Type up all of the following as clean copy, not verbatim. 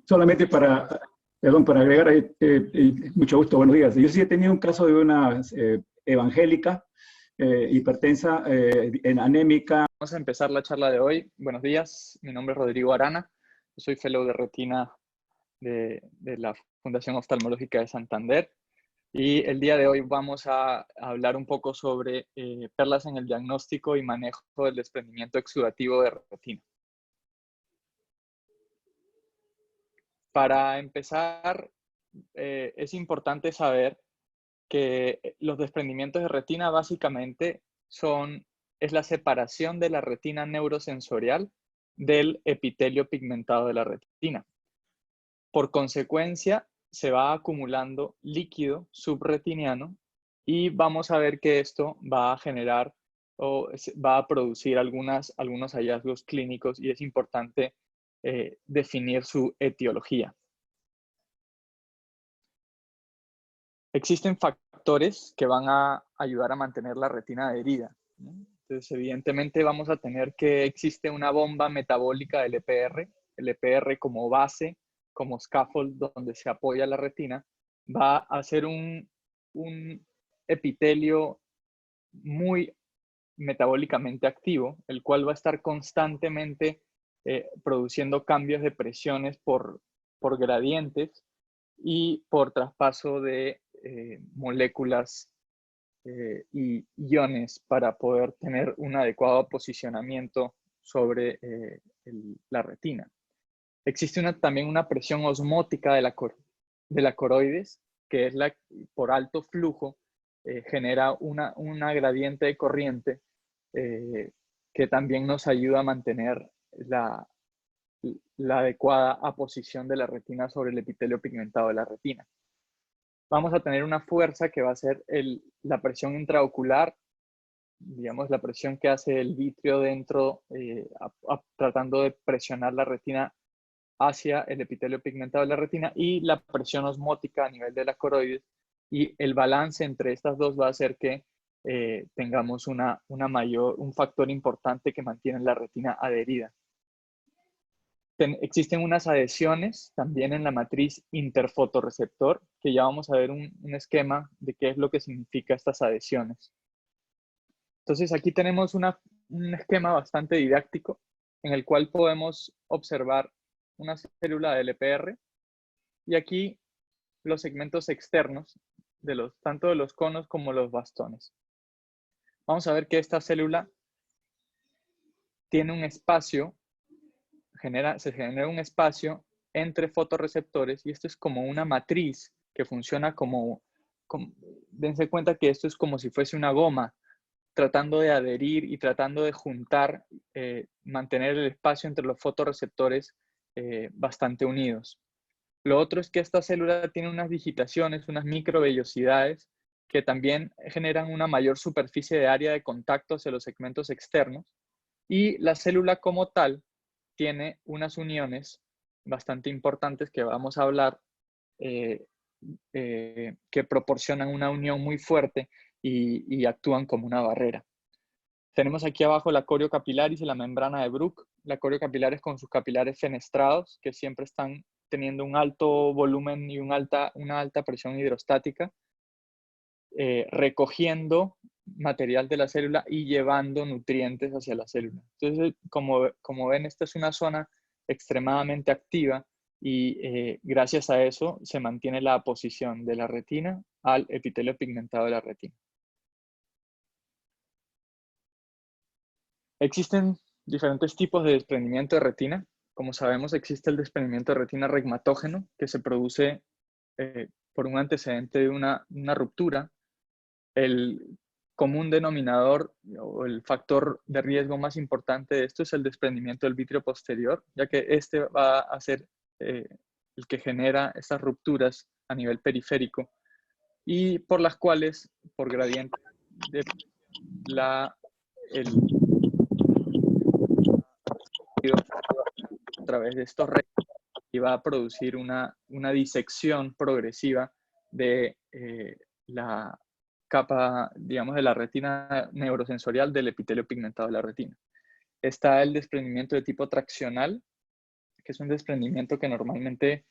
Solamente para, perdón, para agregar, mucho gusto, buenos días. Yo sí he tenido un caso de una evangélica hipertensa, anémica. Vamos a empezar la charla de hoy. Buenos días, mi nombre es Rodrigo Arana, yo soy fellow de retina de la Fundación Oftalmológica de Santander y el día de hoy vamos a hablar un poco sobre perlas en el diagnóstico y manejo del desprendimiento exudativo de retina. Para empezar, es importante saber que los desprendimientos de retina básicamente es la separación de la retina neurosensorial del epitelio pigmentado de la retina. Por consecuencia, se va acumulando líquido subretiniano y vamos a ver que esto va a generar o va a producir algunos hallazgos clínicos y es importante definir su etiología. Existen factores que van a ayudar a mantener la retina adherida, ¿no? Entonces, evidentemente vamos a tener que existe una bomba metabólica del EPR. El EPR como base, como scaffold donde se apoya la retina, va a ser un epitelio muy metabólicamente activo, el cual va a estar constantemente produciendo cambios de presiones por gradientes y por traspaso de moléculas y iones para poder tener un adecuado posicionamiento sobre la retina. Existe también una presión osmótica de la coroides, que es por alto flujo, genera una gradiente de corriente que también nos ayuda a mantener la adecuada aposición de la retina sobre el epitelio pigmentado de la retina. Vamos a tener una fuerza que va a ser la presión intraocular, digamos la presión que hace el vitrio dentro, tratando de presionar la retina hacia el epitelio pigmentado de la retina, y la presión osmótica a nivel de la coroides, y el balance entre estas dos va a hacer que tengamos un factor importante que mantiene la retina adherida. Existen unas adhesiones también en la matriz interfotorreceptor, que ya vamos a ver un esquema de qué es lo que significa estas adhesiones. Entonces aquí tenemos un esquema bastante didáctico en el cual podemos observar una célula del EPR y aquí los segmentos externos, tanto de los conos como los bastones. Vamos a ver que esta célula tiene un espacio, se genera un espacio entre fotorreceptores y esto es como una matriz que funciona dense cuenta que esto es como si fuese una goma tratando de adherir y tratando de juntar, mantener el espacio entre los fotorreceptores bastante unidos. Lo otro es que esta célula tiene unas digitaciones, unas microvellosidades que también generan una mayor superficie de área de contacto hacia los segmentos externos y la célula como tal tiene unas uniones bastante importantes que vamos a hablar que proporcionan una unión muy fuerte y actúan como una barrera. Tenemos aquí abajo la corio capilaris y la membrana de Bruch. La corio capilaris con sus capilares fenestrados, que siempre están teniendo un alto volumen y una alta presión hidrostática, recogiendo material de la célula y llevando nutrientes hacia la célula. Entonces, como ven, esta es una zona extremadamente activa y gracias a eso se mantiene la posición de la retina al epitelio pigmentado de la retina. Existen diferentes tipos de desprendimiento de retina. Como sabemos, existe el desprendimiento de retina regmatógeno, que se produce por un antecedente de una ruptura. El común denominador o el factor de riesgo más importante de esto es el desprendimiento del vitrio posterior, ya que este va a ser el que genera estas rupturas a nivel periférico y por las cuales, por gradiente de a través de estos rayos y va a producir una disección progresiva de la capa, digamos, de la retina neurosensorial del epitelio pigmentado de la retina. Está el desprendimiento de tipo traccional, que es un desprendimiento que normalmente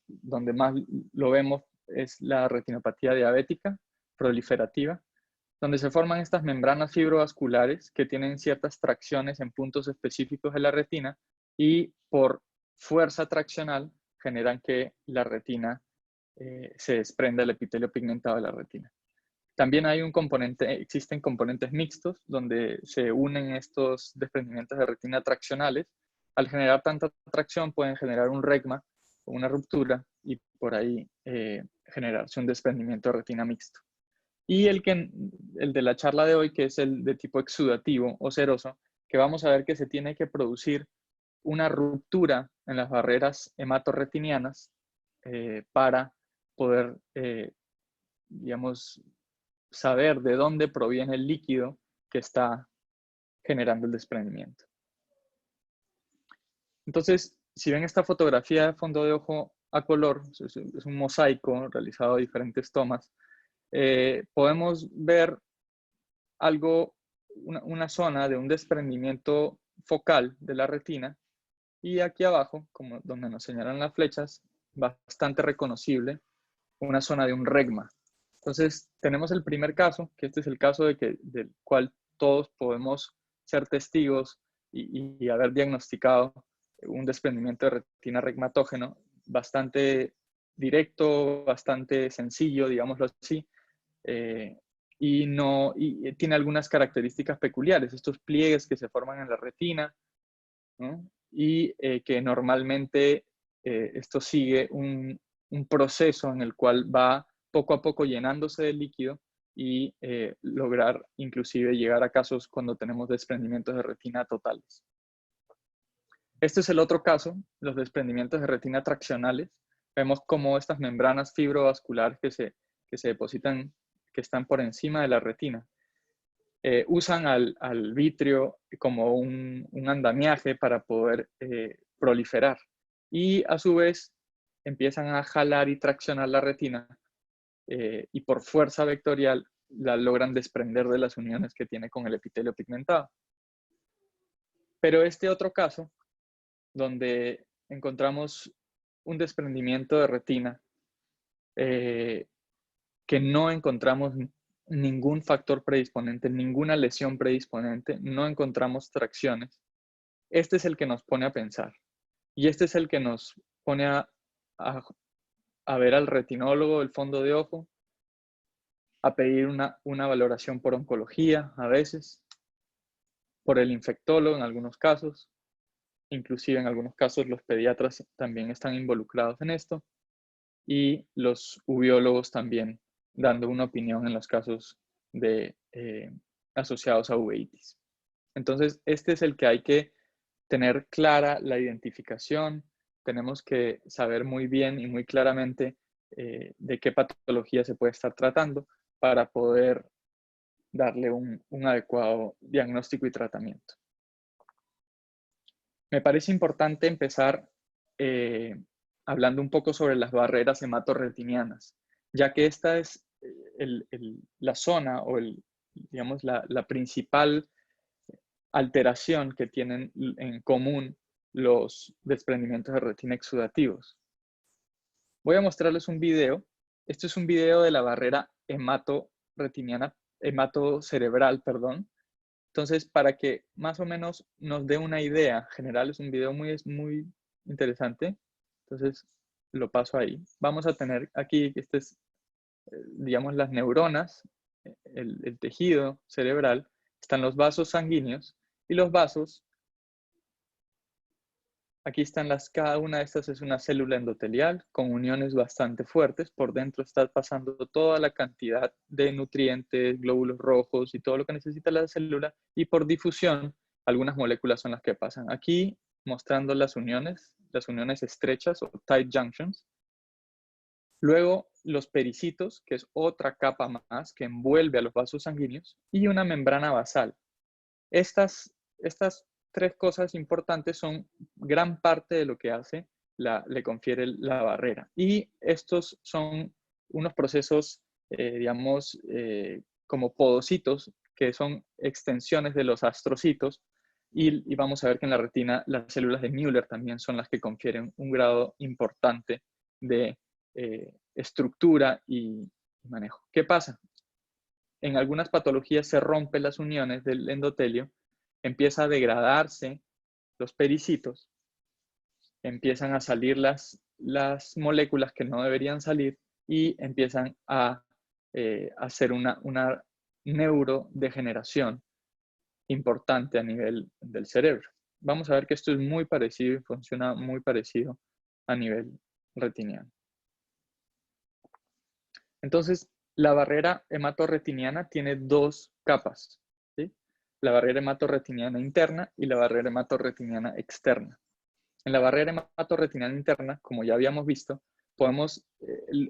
donde más lo vemos es la retinopatía diabética proliferativa, donde se forman estas membranas fibrovasculares que tienen ciertas tracciones en puntos específicos de la retina y por fuerza traccional generan que la retina se desprenda el epitelio pigmentado de la retina. También hay un componente, existen componentes mixtos donde se unen estos desprendimientos de retina traccionales. Al generar tanta tracción pueden generar un regma o una ruptura y por ahí generarse un desprendimiento de retina mixto. Y el de la charla de hoy, que es el de tipo exudativo o seroso, que vamos a ver que se tiene que producir una ruptura en las barreras hematorretinianas para poder, digamos, saber de dónde proviene el líquido que está generando el desprendimiento. Entonces, si ven esta fotografía de fondo de ojo a color, es un mosaico realizado de diferentes tomas, podemos ver algo, una zona de un desprendimiento focal de la retina y aquí abajo, como donde nos señalan las flechas, bastante reconocible, una zona de un regma. Entonces, tenemos el primer caso, que este es el caso del cual todos podemos ser testigos y haber diagnosticado un desprendimiento de retina regmatógeno bastante directo, bastante sencillo, digámoslo así, y tiene algunas características peculiares, estos pliegues que se forman en la retina, ¿no? Y que normalmente esto sigue un proceso en el cual va poco a poco llenándose de líquido y lograr inclusive llegar a casos cuando tenemos desprendimientos de retina totales. Este es el otro caso, los desprendimientos de retina traccionales. Vemos cómo estas membranas fibrovasculares que se depositan, que están por encima de la retina, usan al vitrio como un andamiaje para poder proliferar. Y a su vez empiezan a jalar y traccionar la retina y por fuerza vectorial la logran desprender de las uniones que tiene con el epitelio pigmentado. Pero este otro caso, donde encontramos un desprendimiento de retina que no encontramos ningún factor predisponente, ninguna lesión predisponente, no encontramos tracciones. Este es el que nos pone a pensar. Y este es el que nos pone a ver al retinólogo del fondo de ojo, a pedir una valoración por oncología a veces, por el infectólogo en algunos casos, inclusive en algunos casos los pediatras también están involucrados en esto, y los uveólogos también dando una opinión en los casos asociados a uveitis. Entonces, este es el que hay que tener clara la identificación. Tenemos que saber muy bien y muy claramente de qué patología se puede estar tratando para poder darle un adecuado diagnóstico y tratamiento. Me parece importante empezar hablando un poco sobre las barreras hematorretinianas, ya que esta es la zona o digamos, la principal alteración que tienen en común los desprendimientos de retina exudativos. Voy a mostrarles un video. Este es un video de la barrera hematocerebral, perdón. Entonces, para que más o menos nos dé una idea general, es un video muy interesante. Entonces, lo paso ahí. Vamos a tener aquí, este es, digamos, las neuronas, el tejido cerebral, están los vasos sanguíneos y los vasos, aquí están cada una de estas es una célula endotelial con uniones bastante fuertes. Por dentro está pasando toda la cantidad de nutrientes, glóbulos rojos y todo lo que necesita la célula. Y por difusión, algunas moléculas son las que pasan. Aquí mostrando las uniones estrechas o tight junctions. Luego los pericitos, que es otra capa más que envuelve a los vasos sanguíneos. Y una membrana basal. Estas tres cosas importantes son gran parte de lo que le confiere la barrera. Y estos son unos procesos, digamos, como podocitos, que son extensiones de los astrocitos, y vamos a ver que en la retina las células de Müller también son las que confieren un grado importante de estructura y manejo. ¿Qué pasa? En algunas patologías se rompen las uniones del endotelio, empieza a degradarse los pericitos, empiezan a salir las moléculas que no deberían salir y empiezan a hacer una neurodegeneración importante a nivel del cerebro. Vamos a ver que esto es muy parecido y funciona muy parecido a nivel retiniano. Entonces, la barrera hematorretiniana tiene dos capas, ¿sí? La barrera hematorretiniana interna y la barrera hematorretiniana externa. En la barrera hematorretiniana interna, como ya habíamos visto, podemos,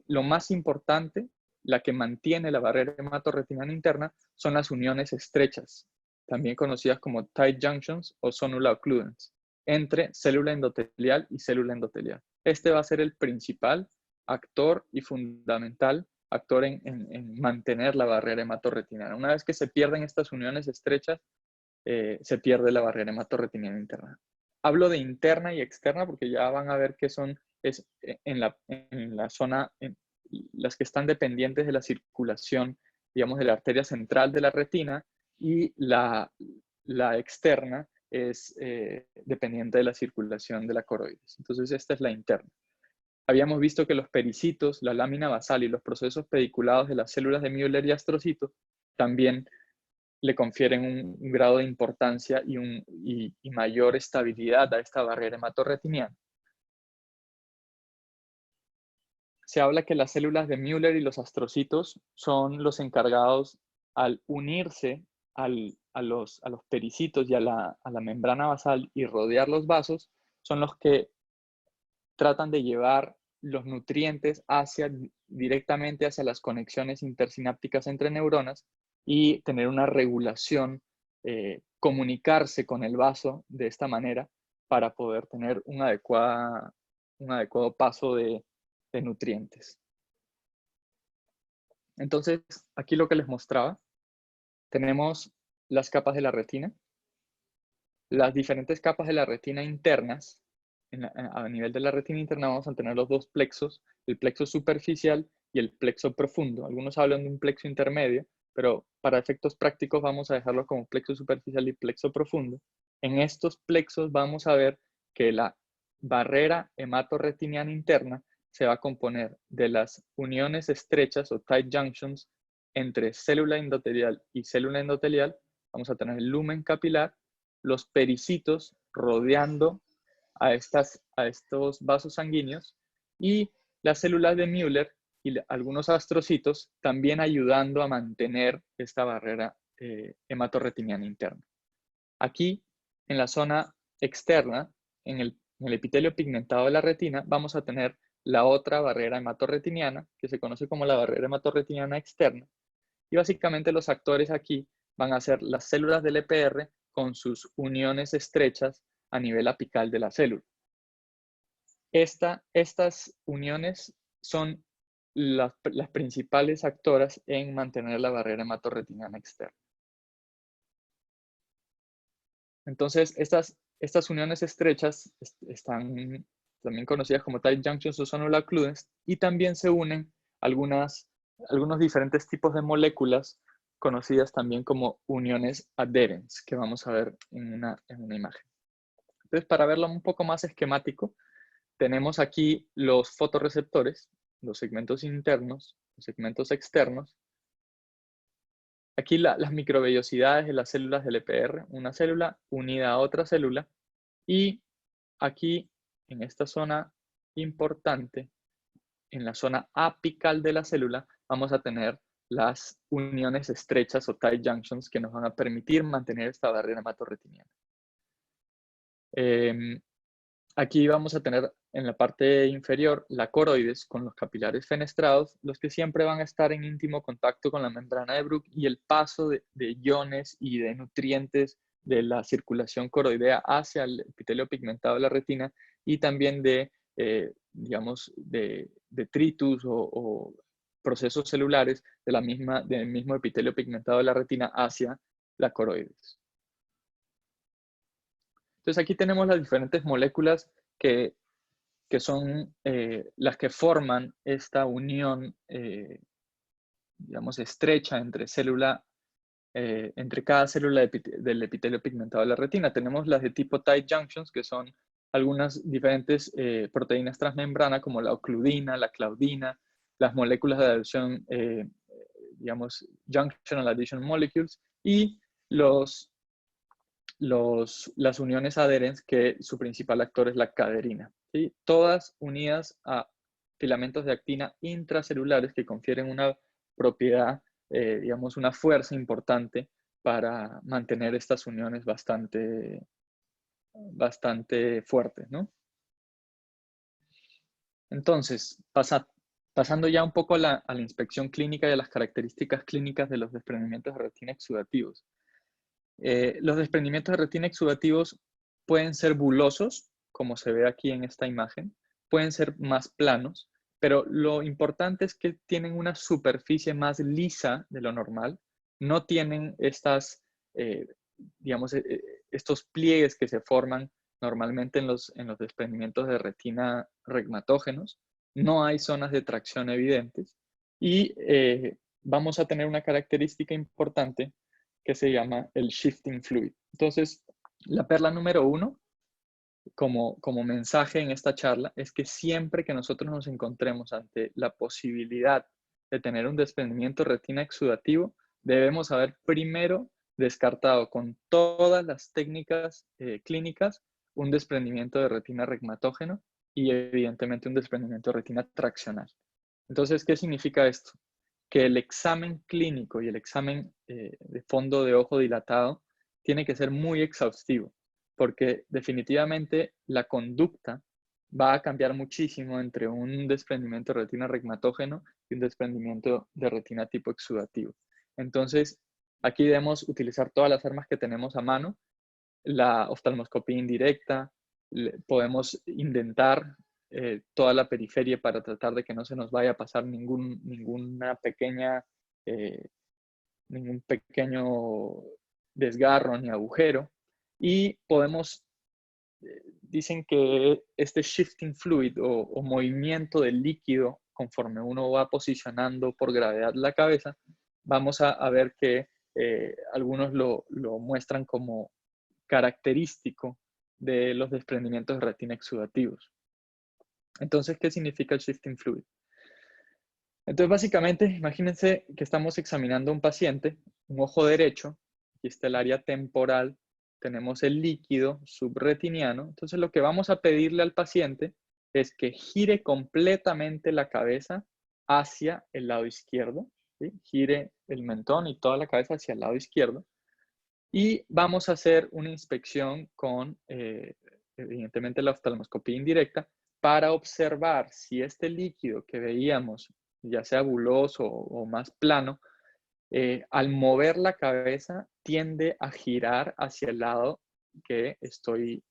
lo más importante, la que mantiene la barrera hematorretiniana interna, son las uniones estrechas, también conocidas como tight junctions o sonula occludens, entre célula endotelial y célula endotelial. Este va a ser el principal actor y fundamental actor en mantener la barrera hematorretiniana. Una vez que se pierden estas uniones estrechas, se pierde la barrera hematorretiniana interna. Hablo de interna y externa porque ya van a ver que son en la zona, las que están dependientes de la circulación, digamos, de la arteria central de la retina, y la externa es dependiente de la circulación de la coroides. Entonces, esta es la interna. Habíamos visto que los pericitos, la lámina basal y los procesos pediculados de las células de Müller y astrocitos también le confieren un grado de importancia y mayor estabilidad a esta barrera hematorretiniana. Se habla que las células de Müller y los astrocitos son los encargados, al unirse a los pericitos y a la membrana basal y rodear los vasos, son los que tratan de llevar los nutrientes directamente hacia las conexiones intersinápticas entre neuronas y tener una regulación, comunicarse con el vaso de esta manera para poder tener un adecuado paso de nutrientes. Entonces, aquí lo que les mostraba, tenemos las capas de la retina, las diferentes capas de la retina internas. A nivel de la retina interna vamos a tener los dos plexos, el plexo superficial y el plexo profundo. Algunos hablan de un plexo intermedio, pero para efectos prácticos vamos a dejarlo como plexo superficial y plexo profundo. En estos plexos vamos a ver que la barrera hematorretiniana interna se va a componer de las uniones estrechas o tight junctions entre célula endotelial y célula endotelial. Vamos a tener el lumen capilar, los pericitos rodeando a estos vasos sanguíneos y las células de Müller y algunos astrocitos también ayudando a mantener esta barrera hematorretiniana interna. Aquí, en la zona externa, en el epitelio pigmentado de la retina, vamos a tener la otra barrera hematorretiniana, que se conoce como la barrera hematorretiniana externa. Y básicamente los actores aquí van a ser las células del EPR con sus uniones estrechas a nivel apical de la célula. Estas uniones son las principales actoras en mantener la barrera hematorretiniana externa. Entonces, estas uniones estrechas están también conocidas como tight junctions o sonula occludens, y también se unen algunos diferentes tipos de moléculas conocidas también como uniones adherens, que vamos a ver en una imagen. Entonces, para verlo un poco más esquemático, tenemos aquí los fotorreceptores, los segmentos internos, los segmentos externos. Aquí las microvellosidades de las células del EPR, una célula unida a otra célula. Y aquí, en esta zona importante, en la zona apical de la célula, vamos a tener las uniones estrechas o tight junctions que nos van a permitir mantener esta barrera hematorretiniana. Aquí vamos a tener en la parte inferior la coroides con los capilares fenestrados, los que siempre van a estar en íntimo contacto con la membrana de Bruch, y el paso de iones y de nutrientes de la circulación coroidea hacia el epitelio pigmentado de la retina, y también de, digamos, de detritus o procesos celulares del mismo epitelio pigmentado de la retina hacia la coroides. Entonces aquí tenemos las diferentes moléculas que son las que forman esta unión, digamos, estrecha entre entre cada célula del epitelio pigmentado de la retina. Tenemos las de tipo tight junctions, que son algunas diferentes proteínas transmembrana, como la ocludina, la claudina, las moléculas de adhesión, digamos, junctional adhesion molecules, y las uniones adherens, que su principal actor es la caderina, ¿sí? Todas unidas a filamentos de actina intracelulares que confieren una propiedad, digamos, una fuerza importante para mantener estas uniones bastante fuertes, ¿no? Entonces, pasando ya un poco a la inspección clínica y a las características clínicas de los desprendimientos de retina exudativos. Los desprendimientos de retina exudativos pueden ser bulosos, como se ve aquí en esta imagen, pueden ser más planos, pero lo importante es que tienen una superficie más lisa de lo normal, no tienen digamos, estos pliegues que se forman normalmente en los desprendimientos de retina regmatógenos, no hay zonas de tracción evidentes, y vamos a tener una característica importante que se llama el shifting fluid. Entonces, la perla número 1, como mensaje en esta charla, es que siempre que nosotros nos encontremos ante la posibilidad de tener un desprendimiento de retina exudativo, debemos haber primero descartado con todas las técnicas clínicas un desprendimiento de retina regmatógeno y evidentemente un desprendimiento de retina traccional. Entonces, ¿qué significa esto? Que el examen clínico y el examen de fondo de ojo dilatado tiene que ser muy exhaustivo, porque definitivamente la conducta va a cambiar muchísimo entre un desprendimiento de retina regmatógeno y un desprendimiento de retina tipo exudativo. Entonces, aquí debemos utilizar todas las armas que tenemos a mano, la oftalmoscopía indirecta, podemos indentar toda la periferia para tratar de que no se nos vaya a pasar ningún pequeño desgarro ni agujero. Y podemos, dicen que este shifting fluid o movimiento del líquido conforme uno va posicionando por gravedad la cabeza, vamos a ver que algunos lo muestran como característico de los desprendimientos de retina exudativos. Entonces, ¿qué significa el shifting fluid? Entonces, básicamente, imagínense que estamos examinando a un paciente, un ojo derecho, aquí está el área temporal, tenemos el líquido subretiniano. Entonces, lo que vamos a pedirle al paciente es que gire completamente la cabeza hacia el lado izquierdo, ¿sí? Gire el mentón y toda la cabeza hacia el lado izquierdo. Y vamos a hacer una inspección con, evidentemente, la oftalmoscopía indirecta para observar si este líquido que veíamos, ya sea buloso o más plano, al mover la cabeza tiende a girar hacia el lado que estoy,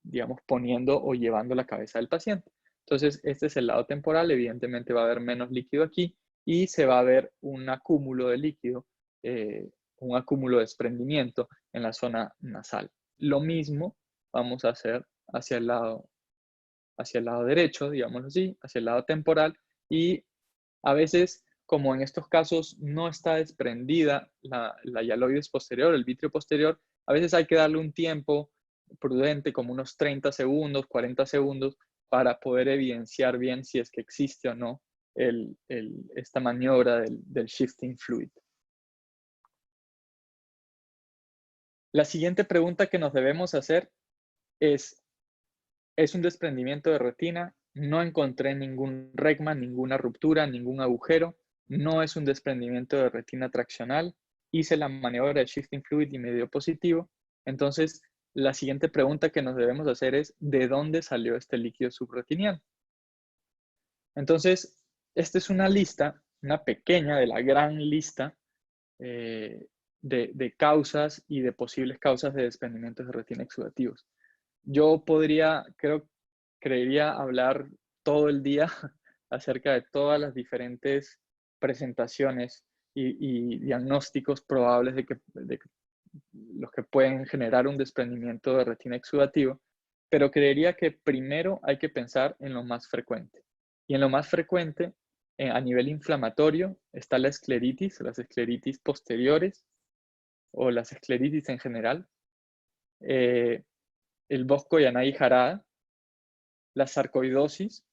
digamos, poniendo o llevando la cabeza del paciente. Entonces, este es el lado temporal, evidentemente va a haber menos líquido aquí y se va a ver un acúmulo de líquido, un acúmulo de desprendimiento en la zona nasal. Lo mismo vamos a hacer hacia el lado derecho, digámoslo así, hacia el lado temporal, y a veces, como en estos casos no está desprendida la hialoides posterior, el vítreo posterior, a veces hay que darle un tiempo prudente, como unos 30 segundos, 40 segundos, para poder evidenciar bien si es que existe o no esta maniobra del shifting fluid. La siguiente pregunta que nos debemos hacer ¿es un desprendimiento de retina? No encontré ningún regma, ninguna ruptura, ningún agujero. No es un desprendimiento de retina traccional. Hice la maniobra de shifting fluid y me dio positivo. Entonces, la siguiente pregunta que nos debemos hacer es ¿de dónde salió este líquido subretiniano? Entonces, esta es una lista, una pequeña de la gran lista de causas y de posibles causas de desprendimientos de retina exudativos. Yo creería hablar todo el día acerca de todas las diferentes presentaciones y diagnósticos probables los que pueden generar un desprendimiento de retina exudativo, pero creería que primero hay que pensar en lo más frecuente. Y en lo más frecuente, a nivel inflamatorio, está la escleritis, las escleritis posteriores o las escleritis en general, el Bosco-Yanai-Jarada, la sarcoidosis,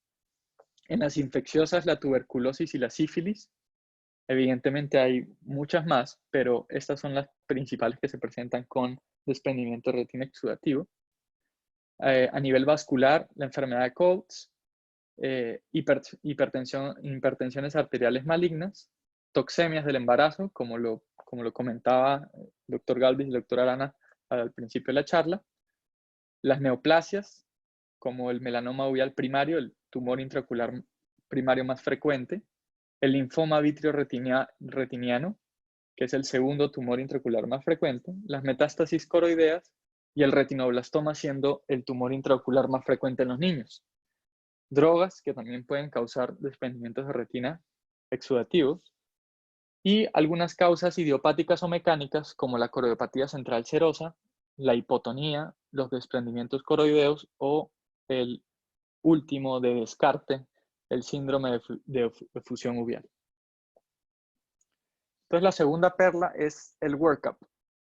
en las infecciosas la tuberculosis y la sífilis. Evidentemente hay muchas más, pero estas son las principales que se presentan con desprendimiento de retina exudativo. A nivel vascular, la enfermedad de Coats, hipertensiones arteriales malignas, toxemias del embarazo, como lo comentaba el doctor Galvis y el doctor Arana al principio de la charla, las neoplasias, como el melanoma uveal primario, el tumor intraocular primario más frecuente, el linfoma vitreoretiniano, que es el segundo tumor intraocular más frecuente, las metástasis coroideas y el retinoblastoma siendo el tumor intraocular más frecuente en los niños. Drogas que también pueden causar desprendimientos de retina exudativos y algunas causas idiopáticas o mecánicas como la coroidopatía central serosa, la hipotonía, los desprendimientos coroideos o el último de descarte, el síndrome de efusión uveal. Entonces la segunda perla es el workup.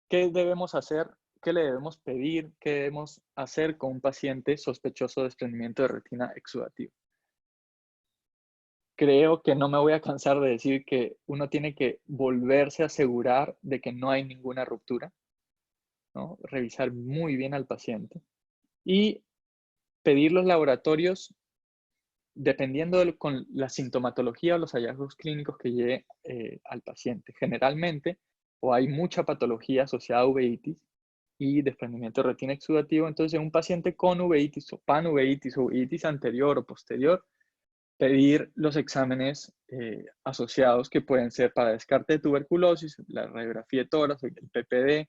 ¿Qué debemos hacer? ¿Qué le debemos pedir? ¿Qué debemos hacer con un paciente sospechoso de desprendimiento de retina exudativo? Creo que no me voy a cansar de decir que uno tiene que volverse a asegurar de que no hay ninguna ruptura, ¿no? Revisar muy bien al paciente y pedir los laboratorios dependiendo con la sintomatología o los hallazgos clínicos que lleve al paciente. Generalmente, o hay mucha patología asociada a uveitis y desprendimiento de retina exudativo, entonces un paciente con uveitis o panuveitis o uveitis anterior o posterior, pedir los exámenes asociados que pueden ser para descarte de tuberculosis, la radiografía de tórax, el PPD,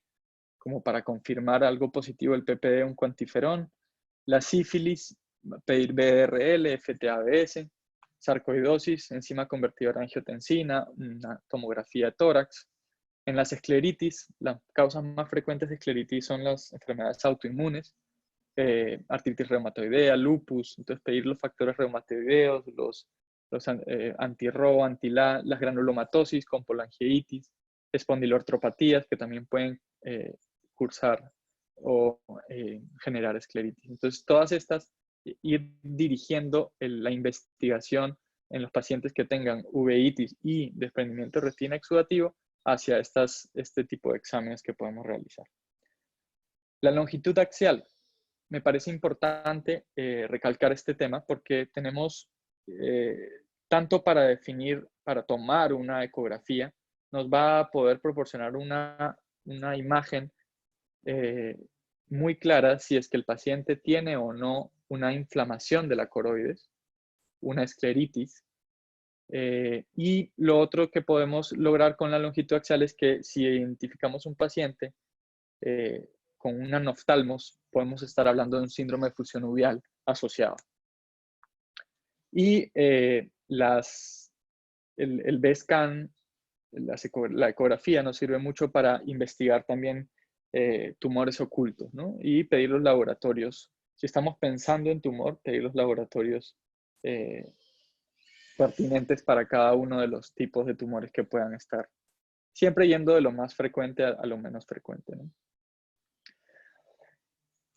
como para confirmar algo positivo del PPD, un cuantiferón, la sífilis, pedir BRL, FTABS, sarcoidosis, enzima convertidora de angiotensina, una tomografía de tórax. En las escleritis, las causas más frecuentes de escleritis son las enfermedades autoinmunes, artritis reumatoidea, lupus, entonces pedir los factores reumatoideos, los anti-RO, anti-LA, las granulomatosis con polangiitis, espondilortropatías que también pueden cursar o generar escleritis. Entonces, todas estas, ir dirigiendo la investigación en los pacientes que tengan uveitis y desprendimiento de retina exudativo hacia este tipo de exámenes que podemos realizar. La longitud axial. Me parece importante recalcar este tema porque tenemos tanto para definir, para tomar una ecografía, nos va a poder proporcionar una imagen muy clara si es que el paciente tiene o no una inflamación de la coroides, una escleritis. Y lo otro que podemos lograr con la longitud axial es que si identificamos un paciente con una noftalmos, podemos estar hablando de un síndrome de efusión uveal asociado. Y el BScan, la ecografía nos sirve mucho para investigar también tumores ocultos, ¿no? Y pedir los laboratorios. Si estamos pensando en tumor, pedir los laboratorios pertinentes para cada uno de los tipos de tumores que puedan estar. Siempre yendo de lo más frecuente a lo menos frecuente, ¿no?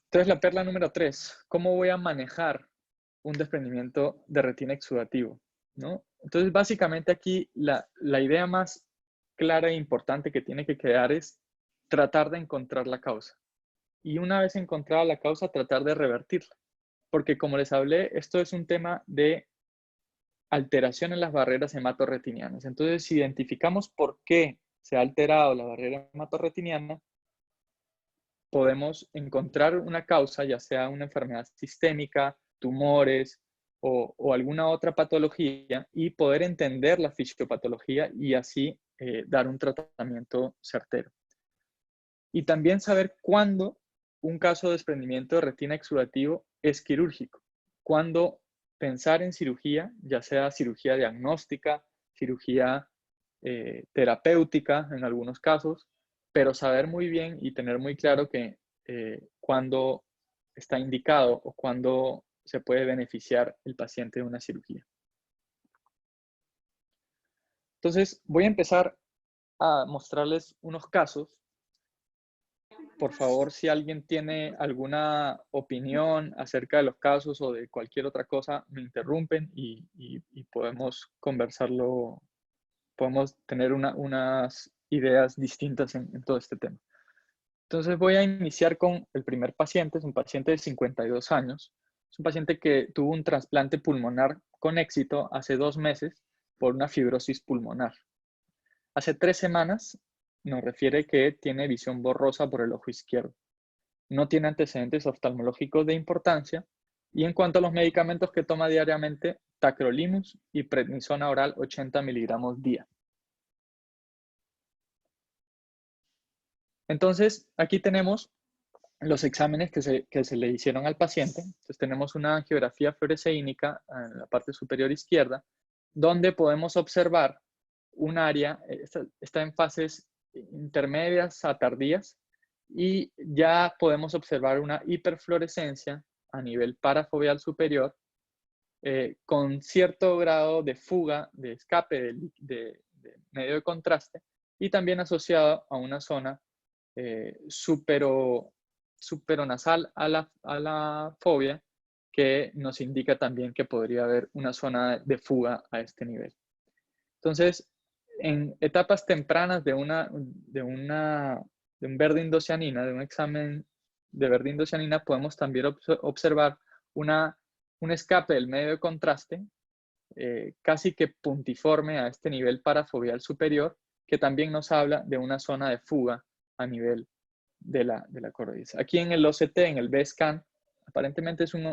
Entonces, la perla número 3, ¿cómo voy a manejar un desprendimiento de retina exudativo? ¿No? Entonces, básicamente aquí la idea más clara e importante que tiene que quedar es tratar de encontrar la causa. Y una vez encontrada la causa, tratar de revertirla. Porque como les hablé, esto es un tema de alteración en las barreras hematorretinianas. Entonces, si identificamos por qué se ha alterado la barrera hematorretiniana, podemos encontrar una causa, ya sea una enfermedad sistémica, tumores o alguna otra patología y poder entender la fisiopatología y así dar un tratamiento certero. Y también saber cuándo un caso de desprendimiento de retina exudativo es quirúrgico. Cuándo pensar en cirugía, ya sea cirugía diagnóstica, cirugía terapéutica en algunos casos, pero saber muy bien y tener muy claro que cuándo está indicado o cuándo se puede beneficiar el paciente de una cirugía. Entonces, voy a empezar a mostrarles unos casos. Por favor, si alguien tiene alguna opinión acerca de los casos o de cualquier otra cosa, me interrumpen y podemos conversarlo, podemos tener unas ideas distintas en todo este tema. Entonces voy a iniciar con el primer paciente, es un paciente de 52 años. Es un paciente que tuvo un trasplante pulmonar con éxito hace 2 meses por una fibrosis pulmonar. Hace 3 semanas nos refiere que tiene visión borrosa por el ojo izquierdo. No tiene antecedentes oftalmológicos de importancia. Y en cuanto a los medicamentos que toma diariamente, tacrolimus y prednisona oral 80 miligramos día. Entonces, aquí tenemos los exámenes que se le hicieron al paciente. Entonces, tenemos una angiografía fluoresceínica en la parte superior izquierda, donde podemos observar un área, está en fases intermedias a tardías, y ya podemos observar una hiperfluorescencia a nivel parafoveal superior, con cierto grado de fuga, de escape de medio de contraste, y también asociado a una zona superonasal a la fobia, que nos indica también que podría haber una zona de fuga a este nivel. Entonces, en etapas tempranas de un verde indocianina, de un examen de verde indocianina, podemos también observar un escape del medio de contraste, casi que puntiforme a este nivel parafoveal superior, que también nos habla de una zona de fuga a nivel de la coroides. Aquí en el OCT, en el B-scan, aparentemente es un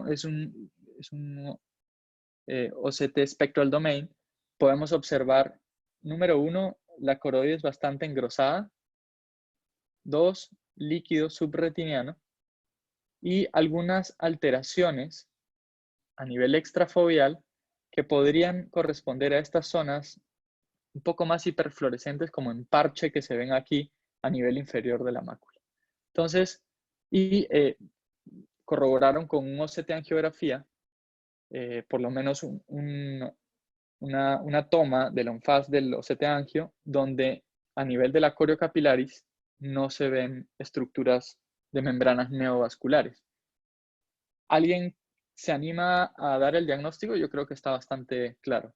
OCT spectral domain. Podemos observar, número 1, la coroides bastante engrosada, 2, líquido subretiniano, y algunas alteraciones a nivel extrafoveal que podrían corresponder a estas zonas un poco más hiperfluorescentes, como en parche que se ven aquí a nivel inferior de la mácula. Entonces, corroboraron con un OCT angiografía, por lo menos una toma del ONFAS del OCT angio, donde a nivel de la coriocapilaris no se ven estructuras de membranas neovasculares. ¿Alguien se anima a dar el diagnóstico? Yo creo que está bastante claro.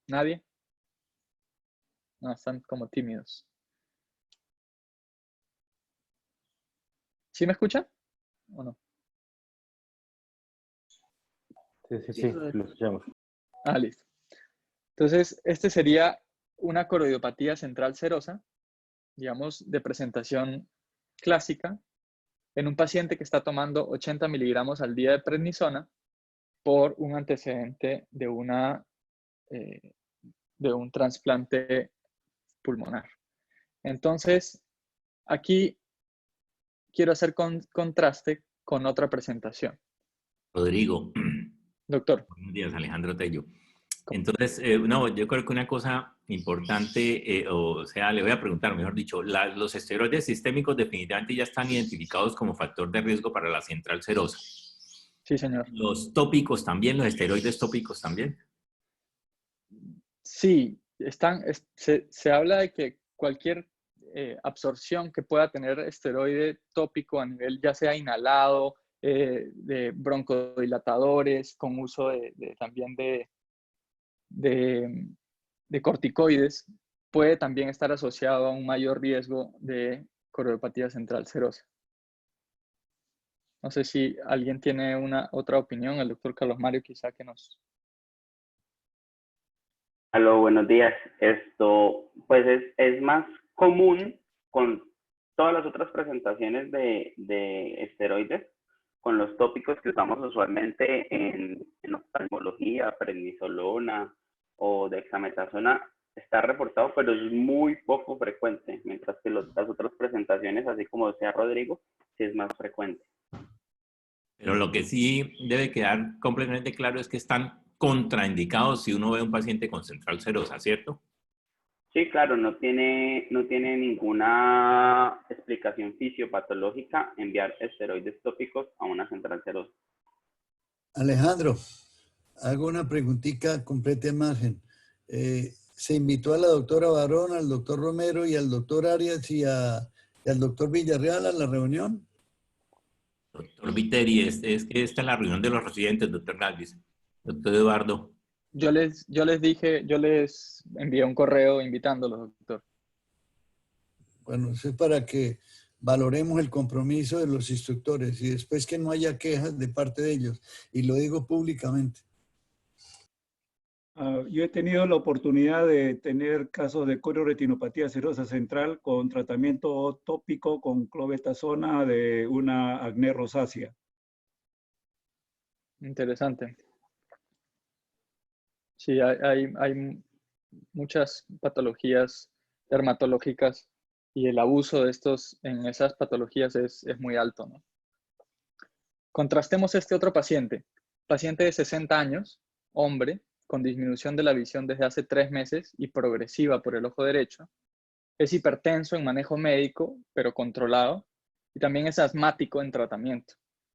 ¿Nadie? No, están como tímidos. ¿Sí me escuchan o no? Sí, lo escuchamos. Listo. Entonces, este sería una coroidiopatía central serosa, digamos, de presentación clásica, en un paciente que está tomando 80 miligramos al día de prednisona por un antecedente de un trasplante pulmonar. Entonces, aquí quiero hacer contraste con otra presentación. Rodrigo. Doctor. Buenos días, Alejandro Tello. Entonces, no, yo creo que una cosa importante, o sea, le voy a preguntar, mejor dicho, los esteroides sistémicos definitivamente ya están identificados como factor de riesgo para la central serosa. Sí, señor. ¿Los tópicos también, los esteroides tópicos también? Sí, se habla de que cualquier absorción que pueda tener esteroide tópico a nivel ya sea inhalado, de broncodilatadores, con uso también de corticoides, puede también estar asociado a un mayor riesgo de coroidopatía central serosa. No sé si alguien tiene otra opinión, el doctor Carlos Mario quizá que nos... Aló, buenos días. Esto, pues es más común con todas las otras presentaciones de esteroides, con los tópicos que usamos usualmente en oftalmología, prednisolona o dexametasona, está reportado, pero es muy poco frecuente, mientras que las otras presentaciones, así como decía Rodrigo, sí es más frecuente. Pero lo que sí debe quedar completamente claro es que están contraindicado si uno ve a un paciente con central serosa, ¿cierto? Sí, claro, no tiene ninguna explicación fisiopatológica enviar esteroides tópicos a una central serosa. Alejandro, hago una preguntita completa margen. Se invitó a la doctora Barón, al doctor Romero y al doctor Arias y al doctor Villarreal a la reunión. Doctor Viteri, es que esta es la reunión de los residentes, doctor Galvis. Doctor Eduardo. Yo les envié un correo invitándolos, doctor. Bueno, eso es para que valoremos el compromiso de los instructores y después que no haya quejas de parte de ellos. Y lo digo públicamente. Yo he tenido la oportunidad de tener casos de corioretinopatía serosa central con tratamiento tópico con clobetasona de una acné rosácea. Interesante. Sí, hay muchas patologías dermatológicas y el abuso de estos en esas patologías es muy alto, ¿no? Contrastemos este otro paciente. Paciente de 60 años, hombre, con disminución de la visión desde hace 3 meses y progresiva por el ojo derecho. Es hipertenso en manejo médico, pero controlado, y también es asmático en tratamiento.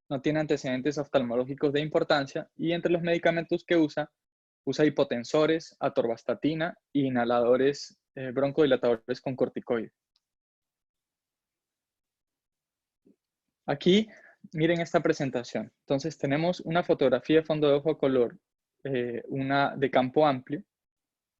No tiene antecedentes oftalmológicos de importancia y entre los medicamentos que usa hipotensores, atorvastatina e inhaladores broncodilatadores con corticoides. Aquí, miren esta presentación. Entonces tenemos una fotografía de fondo de ojo a color, una de campo amplio,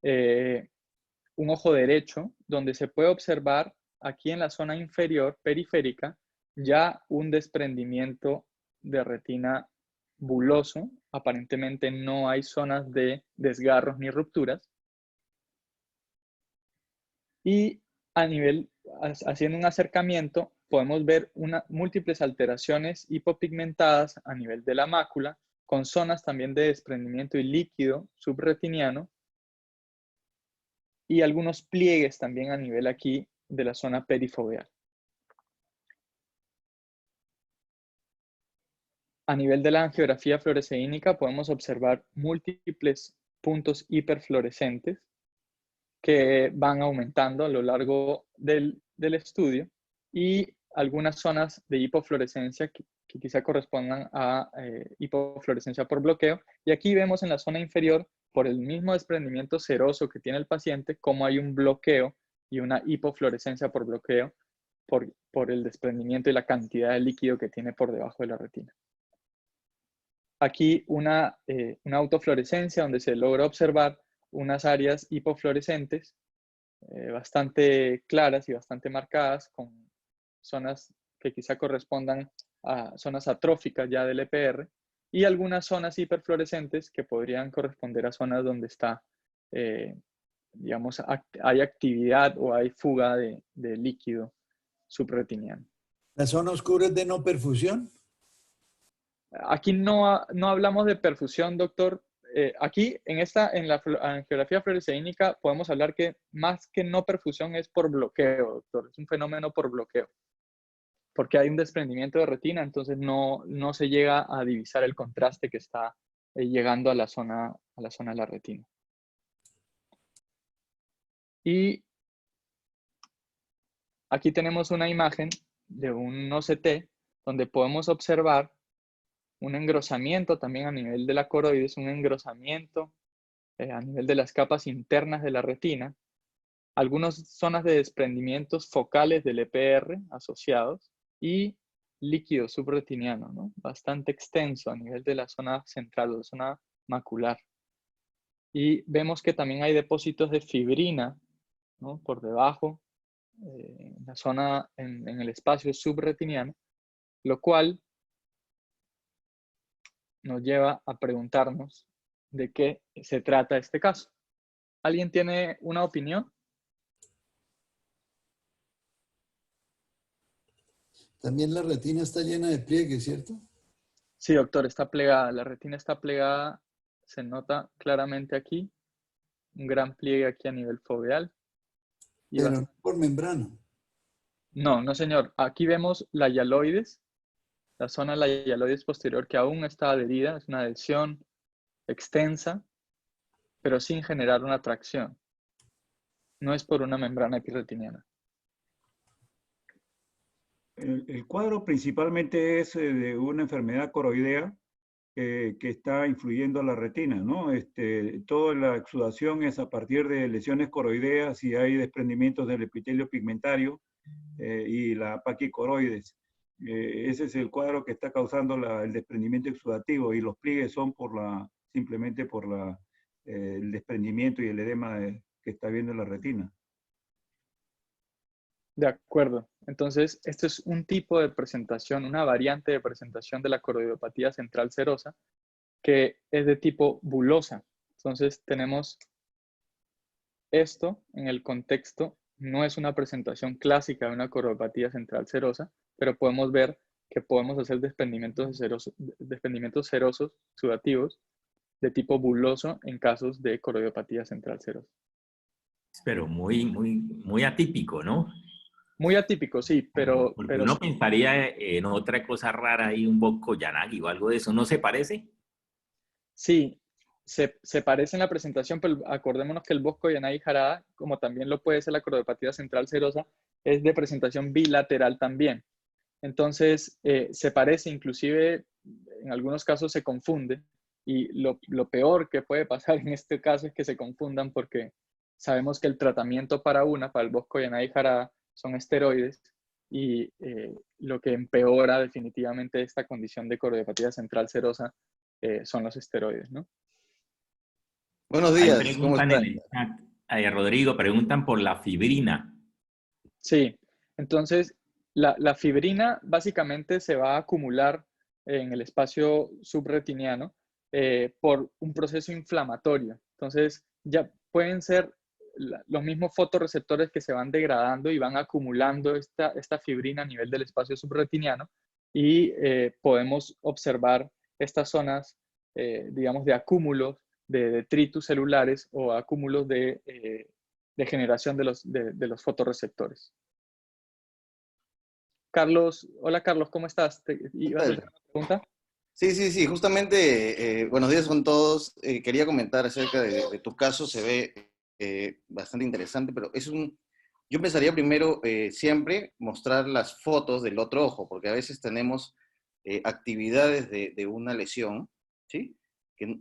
un ojo derecho, donde se puede observar aquí en la zona inferior periférica ya un desprendimiento de retina buloso. Aparentemente no hay zonas de desgarros ni rupturas. Y haciendo un acercamiento, podemos ver múltiples alteraciones hipopigmentadas a nivel de la mácula, con zonas también de desprendimiento y líquido subretiniano, y algunos pliegues también a nivel aquí de la zona perifoveal. A nivel de la angiografía fluoresceínica podemos observar múltiples puntos hiperfluorescentes que van aumentando a lo largo del estudio y algunas zonas de hipofluorescencia que quizá correspondan a hipofluorescencia por bloqueo. Y aquí vemos en la zona inferior, por el mismo desprendimiento seroso que tiene el paciente, cómo hay un bloqueo y una hipofluorescencia por bloqueo por el desprendimiento y la cantidad de líquido que tiene por debajo de la retina. Aquí una autofluorescencia donde se logra observar unas áreas hipofluorescentes bastante claras y bastante marcadas, con zonas que quizá correspondan a zonas atróficas ya del EPR, y algunas zonas hiperfluorescentes que podrían corresponder a zonas donde está, digamos, hay actividad o hay fuga de líquido subretiniano. ¿La zona oscura es de no perfusión? Aquí no hablamos de perfusión, doctor. Aquí en la angiografía fluoresceínica podemos hablar que más que no perfusión es por bloqueo, doctor. Es un fenómeno por bloqueo. Porque hay un desprendimiento de retina, entonces no se llega a divisar el contraste que está llegando a la zona de la retina. Y aquí tenemos una imagen de un OCT donde podemos observar un engrosamiento también a nivel de la coroides, un engrosamiento a nivel de las capas internas de la retina, algunas zonas de desprendimientos focales del EPR asociados y líquido subretiniano, ¿no? Bastante extenso a nivel de la zona central o la zona macular. Y vemos que también hay depósitos de fibrina, ¿no? Por debajo, en la zona, en el espacio subretiniano, lo cual nos lleva a preguntarnos de qué se trata este caso. ¿Alguien tiene una opinión? También la retina está llena de pliegues, ¿cierto? Sí, doctor, está plegada. La retina está plegada, se nota claramente aquí. Un gran pliegue aquí a nivel foveal. Pero no por membrana. No, señor. Aquí vemos la hialoides, la zona de la hialoides posterior que aún está adherida, es una adhesión extensa, pero sin generar una tracción. No es por una membrana epirretiniana. El cuadro principalmente es de una enfermedad coroidea que está influyendo a la retina, ¿no? Toda la exudación es a partir de lesiones coroideas y hay desprendimientos del epitelio pigmentario y la paquicoroides. Ese es el cuadro que está causando el desprendimiento exudativo y los pliegues son simplemente por el desprendimiento y el edema que está viendo en la retina. De acuerdo. Entonces, este es un tipo de presentación, una variante de presentación de la coroidopatía central serosa que es de tipo bulosa. Entonces, tenemos esto en el contexto. No es una presentación clásica de una coroidopatía central serosa, pero podemos ver que podemos hacer desprendimientos serosos sudativos de tipo buloso en casos de coroidopatía central serosa. Pero muy atípico, ¿no? Muy atípico, sí, pero uno pensaría en otra cosa rara ahí, un Bokko Yanagi o algo de eso. ¿No se parece? Sí, se parece en la presentación, pero acordémonos que el Bokko Yanagi Harada, como también lo puede ser la coroidopatía central serosa, es de presentación bilateral también. Entonces, se parece, inclusive en algunos casos se confunde, y lo peor que puede pasar en este caso es que se confundan porque sabemos que el tratamiento para el Bokko Yanagi Harada, son esteroides, y lo que empeora definitivamente esta condición de coroidopatía central serosa son los esteroides, ¿no? Buenos Ahí días, ¿cómo preguntan en están? el chat, Rodrigo, preguntan por la fibrina. Sí, entonces la fibrina básicamente se va a acumular en el espacio subretiniano por un proceso inflamatorio. Entonces ya pueden ser los mismos fotorreceptores que se van degradando y van acumulando esta fibrina a nivel del espacio subretiniano y podemos observar estas zonas, digamos, de acúmulos de detritus celulares o acúmulos de generación de los fotorreceptores. Carlos, hola Carlos, ¿cómo estás? ¿Ibas a hacer una pregunta? Sí, justamente, buenos días con todos. Quería comentar acerca de tu caso, se ve bastante interesante, pero yo empezaría primero siempre mostrar las fotos del otro ojo, porque a veces tenemos actividades de una lesión, ¿sí? Que,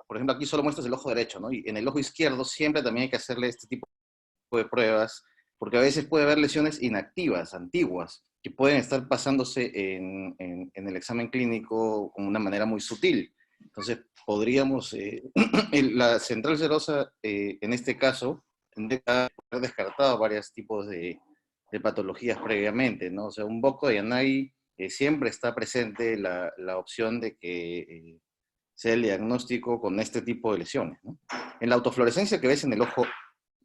por ejemplo, aquí solo muestras el ojo derecho, ¿no? Y en el ojo izquierdo siempre también hay que hacerle este tipo de pruebas, porque a veces puede haber lesiones inactivas, antiguas, que pueden estar pasándose en el examen clínico con una manera muy sutil. Entonces, podríamos, la central serosa, en este caso, tendría que haber descartado varios tipos de patologías previamente, ¿no? O sea, un Bokko Yanagi siempre está presente la opción de que sea el diagnóstico con este tipo de lesiones, ¿no? En la autofluorescencia que ves en el ojo,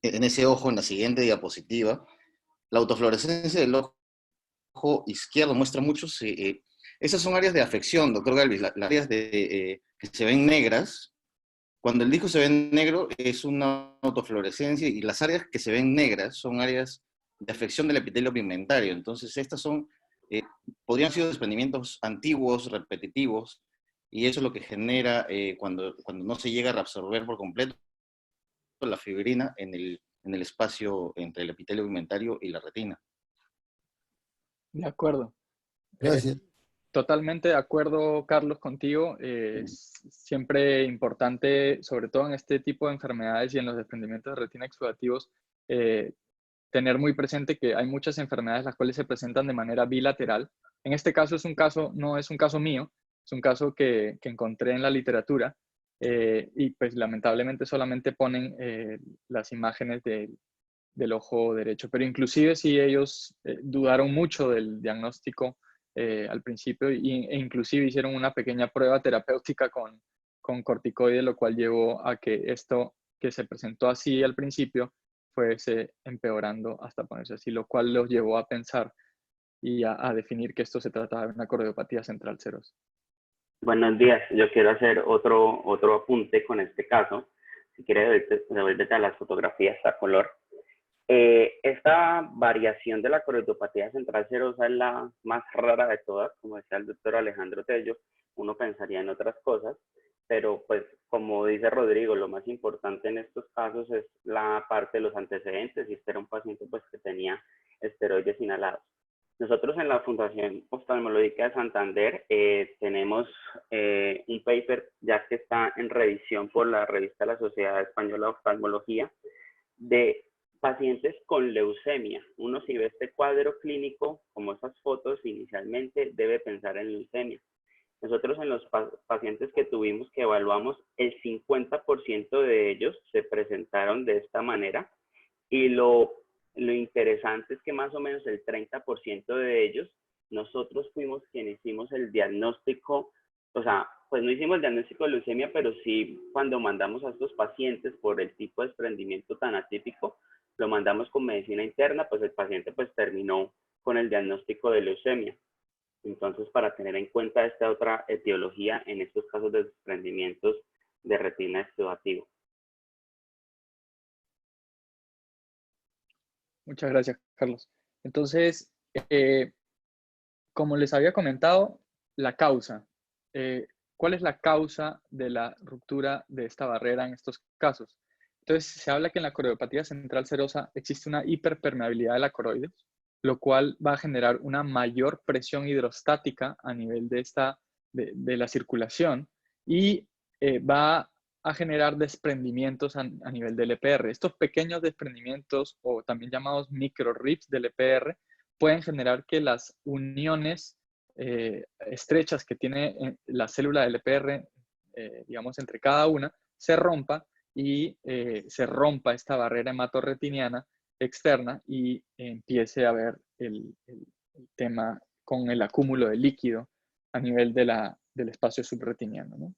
en ese ojo, en la siguiente diapositiva, la autofluorescencia del ojo izquierdo muestra muchos, esas son áreas de afección, doctor Galvis, las áreas que se ven negras. Cuando el disco se ve negro es una autofluorescencia y las áreas que se ven negras son áreas de afección del epitelio pigmentario. Entonces estas podrían ser desprendimientos antiguos, repetitivos, y eso es lo que genera cuando no se llega a reabsorber por completo la fibrina en el espacio entre el epitelio pigmentario y la retina. De acuerdo. Gracias. Totalmente de acuerdo, Carlos, contigo. Es siempre importante, sobre todo en este tipo de enfermedades y en los desprendimientos de retina exudativos, tener muy presente que hay muchas enfermedades las cuales se presentan de manera bilateral. En este caso no es un caso mío, es un caso que encontré en la literatura y pues lamentablemente solamente ponen las imágenes del ojo derecho, pero inclusive si ellos dudaron mucho del diagnóstico al principio e inclusive hicieron una pequeña prueba terapéutica con corticoides, lo cual llevó a que esto que se presentó así al principio fuese empeorando hasta ponerse así, lo cual los llevó a pensar y a definir que esto se trataba de una coroidopatía central serosa. Buenos días, yo quiero hacer otro apunte con este caso. Si quieres, devuélvete a las fotografías a color. Esta variación de la coroidopatía central serosa es la más rara de todas, como decía el doctor Alejandro Tello. Uno pensaría en otras cosas, pero pues como dice Rodrigo, lo más importante en estos casos es la parte de los antecedentes, y este era un paciente pues que tenía esteroides inhalados. Nosotros en la Fundación Oftalmológica de Santander tenemos un paper ya que está en revisión por la revista de la Sociedad Española de Oftalmología de pacientes con leucemia. Uno, si ve este cuadro clínico, como esas fotos inicialmente, debe pensar en leucemia. Nosotros en los pacientes que tuvimos, que evaluamos, el 50% de ellos se presentaron de esta manera, y lo interesante es que más o menos el 30% de ellos, nosotros fuimos quienes hicimos el diagnóstico, o sea, pues no hicimos el diagnóstico de leucemia, pero sí cuando mandamos a estos pacientes por el tipo de desprendimiento tan atípico, lo mandamos con medicina interna, pues el paciente pues terminó con el diagnóstico de leucemia. Entonces, para tener en cuenta esta otra etiología en estos casos de desprendimientos de retina exudativo. Muchas gracias, Carlos. Entonces, como les había comentado, la causa. ¿Cuál es la causa de la ruptura de esta barrera en estos casos? Entonces, se habla que en la coroidopatía central serosa existe una hiperpermeabilidad de la coroides, lo cual va a generar una mayor presión hidrostática a nivel de la circulación, y va a generar desprendimientos a nivel del EPR. Estos pequeños desprendimientos, o también llamados micro-rips del EPR, pueden generar que las uniones estrechas que tiene la célula del EPR, digamos, entre cada una, se rompa, y se rompa esta barrera hematorretiniana externa, y empiece a haber el tema con el acúmulo de líquido a nivel del espacio subretiniano, ¿no?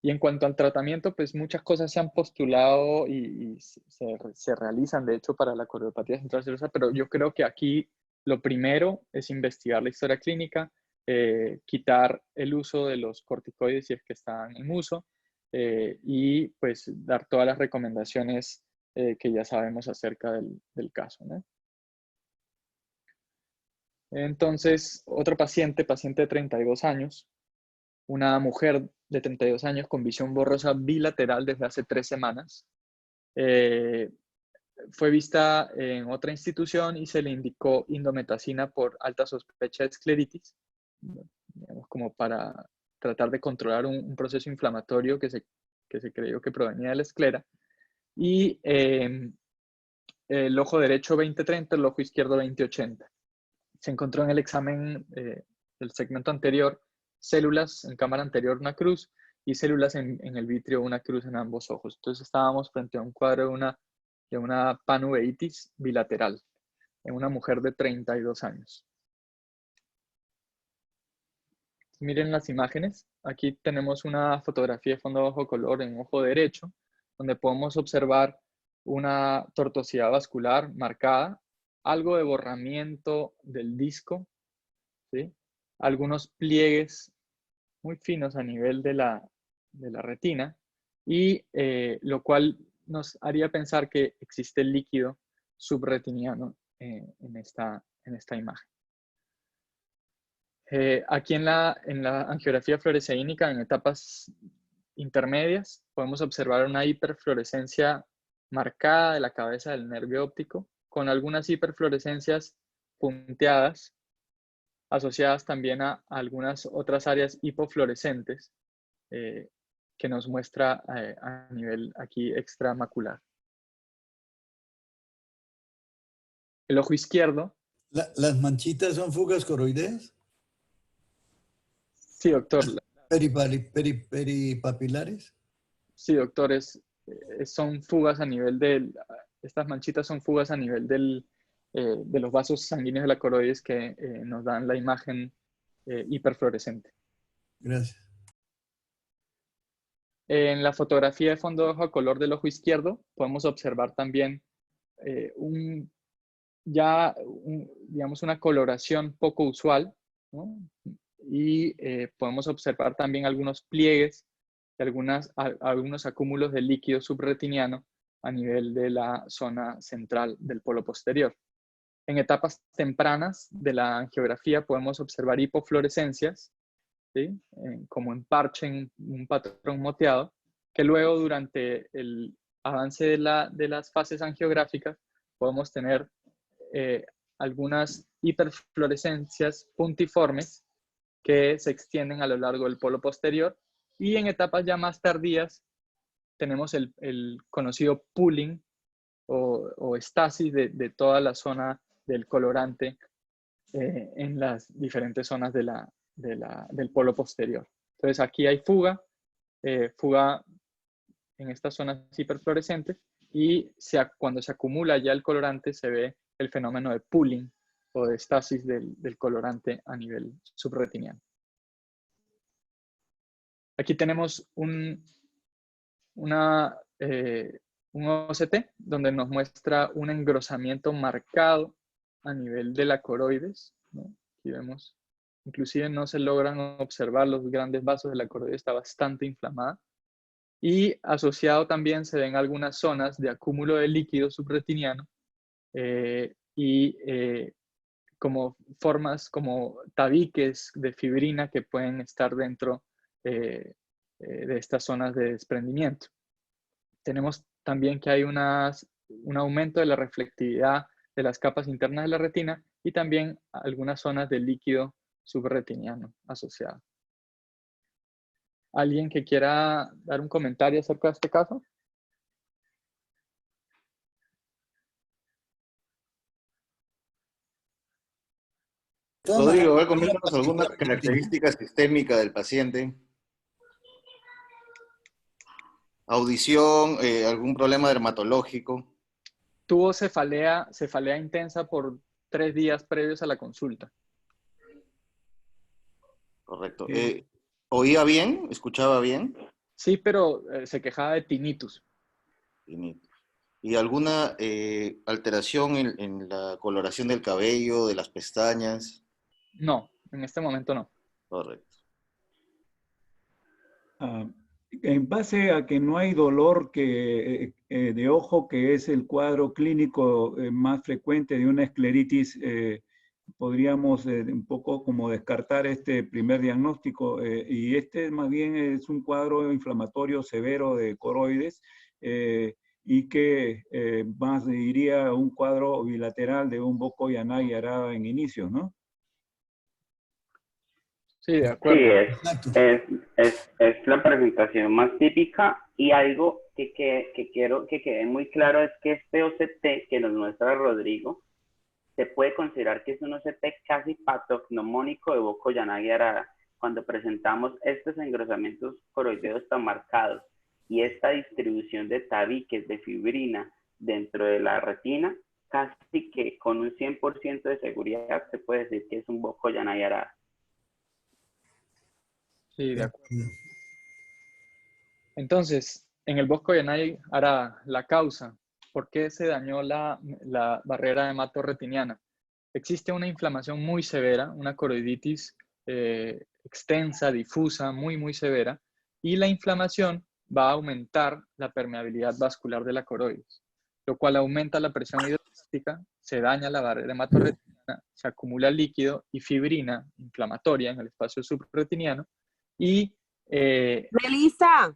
Y en cuanto al tratamiento, pues muchas cosas se han postulado y se realizan, de hecho, para la coroidopatía central serosa, pero yo creo que aquí lo primero es investigar la historia clínica, quitar el uso de los corticoides si es que están en uso, y pues dar todas las recomendaciones que ya sabemos acerca del caso, ¿no? Entonces, otro paciente de 32 años, una mujer de 32 años con visión borrosa bilateral desde hace 3 semanas. Fue vista en otra institución y se le indicó indometacina por alta sospecha de escleritis, digamos, como para tratar de controlar un proceso inflamatorio que se creyó que provenía de la esclera. Y el ojo derecho 20/30, el ojo izquierdo 20/80. Se encontró en el examen del segmento anterior células en cámara anterior, una cruz, y células en el vitrio, una cruz en ambos ojos. Entonces estábamos frente a un cuadro de una panuveitis bilateral en una mujer de 32 años. Miren las imágenes. Aquí tenemos una fotografía de fondo bajo color en ojo derecho, donde podemos observar una tortuosidad vascular marcada, algo de borramiento del disco, ¿sí? Algunos pliegues muy finos a nivel de la retina, y lo cual nos haría pensar que existe líquido subretiniano en esta imagen. Aquí en la angiografía fluoresceínica en etapas intermedias podemos observar una hiperfluorescencia marcada de la cabeza del nervio óptico, con algunas hiperfluorescencias punteadas asociadas también a algunas otras áreas hipofluorescentes que nos muestra a nivel aquí extramacular. El ojo izquierdo. ¿Las manchitas son fugas coroideas? Sí, doctor. ¿Peripapilares? Sí, doctor, son fugas a nivel estas manchitas son fugas a nivel de los vasos sanguíneos de la coroides que nos dan la imagen hiperfluorescente. Gracias. En la fotografía de fondo de ojo a color del ojo izquierdo podemos observar también digamos, una coloración poco usual, ¿no? Y podemos observar también algunos pliegues de algunos acúmulos de líquido subretiniano a nivel de la zona central del polo posterior. En etapas tempranas de la angiografía podemos observar hipofluorescencias ¿sí? Como en parche, en un patrón moteado, que luego durante el avance de las fases angiográficas podemos tener algunas hiperfluorescencias puntiformes que se extienden a lo largo del polo posterior, y en etapas ya más tardías tenemos el conocido pooling o estasis de toda la zona del colorante en las diferentes zonas del polo posterior. Entonces aquí hay fuga en estas zonas hiperfluorescentes, y cuando se acumula ya el colorante se ve el fenómeno de pooling o de estasis del colorante a nivel subretiniano. Aquí tenemos un OCT donde nos muestra un engrosamiento marcado a nivel de la coroides, ¿no? Aquí vemos, inclusive no se logran observar los grandes vasos de la coroides, está bastante inflamada. Y asociado también se ven algunas zonas de acúmulo de líquido subretiniano como formas, como tabiques de fibrina que pueden estar dentro de estas zonas de desprendimiento. Tenemos también que hay un aumento de la reflectividad de las capas internas de la retina, y también algunas zonas de líquido subretiniano asociado. ¿Alguien que quiera dar un comentario acerca de este caso? Rodrigo, a ver, coméntanos alguna característica sistémica del paciente. Audición, algún problema dermatológico. Tuvo cefalea intensa por 3 días previos a la consulta. Correcto. ¿Oía bien? ¿Escuchaba bien? Sí, pero se quejaba de tinnitus. ¿Y alguna alteración en la coloración del cabello, de las pestañas? No, en este momento no. Correcto. En base a que no hay dolor de ojo, que es el cuadro clínico más frecuente de una escleritis, podríamos un poco como descartar este primer diagnóstico, y este más bien es un cuadro inflamatorio severo de coroides, y que más diría un cuadro bilateral de un Bokoi Yanagi Arada en inicio, ¿no? Sí, de acuerdo. Sí, es la presentación más típica, y algo que quiero que quede muy claro es que este OCT que nos muestra Rodrigo se puede considerar que es un OCT casi patognomónico de Bokoi Yanagi Arada. Cuando presentamos estos engrosamientos coroideos tan marcados y esta distribución de tabiques de fibrina dentro de la retina, casi que con un 100% de seguridad se puede decir que es un Bokoi Yanagi Arada. Sí, de acuerdo. Entonces, en el Bokoi Yanagi Arada, la causa, ¿por qué se dañó la barrera hematorretiniana? Existe una inflamación muy severa, una coroiditis extensa, difusa, muy severa, y la inflamación va a aumentar la permeabilidad vascular de la coroides, lo cual aumenta la presión hidrostática, se daña la barrera hematorretiniana, se acumula líquido y fibrina inflamatoria en el espacio subretiniano, y ¡Melissa!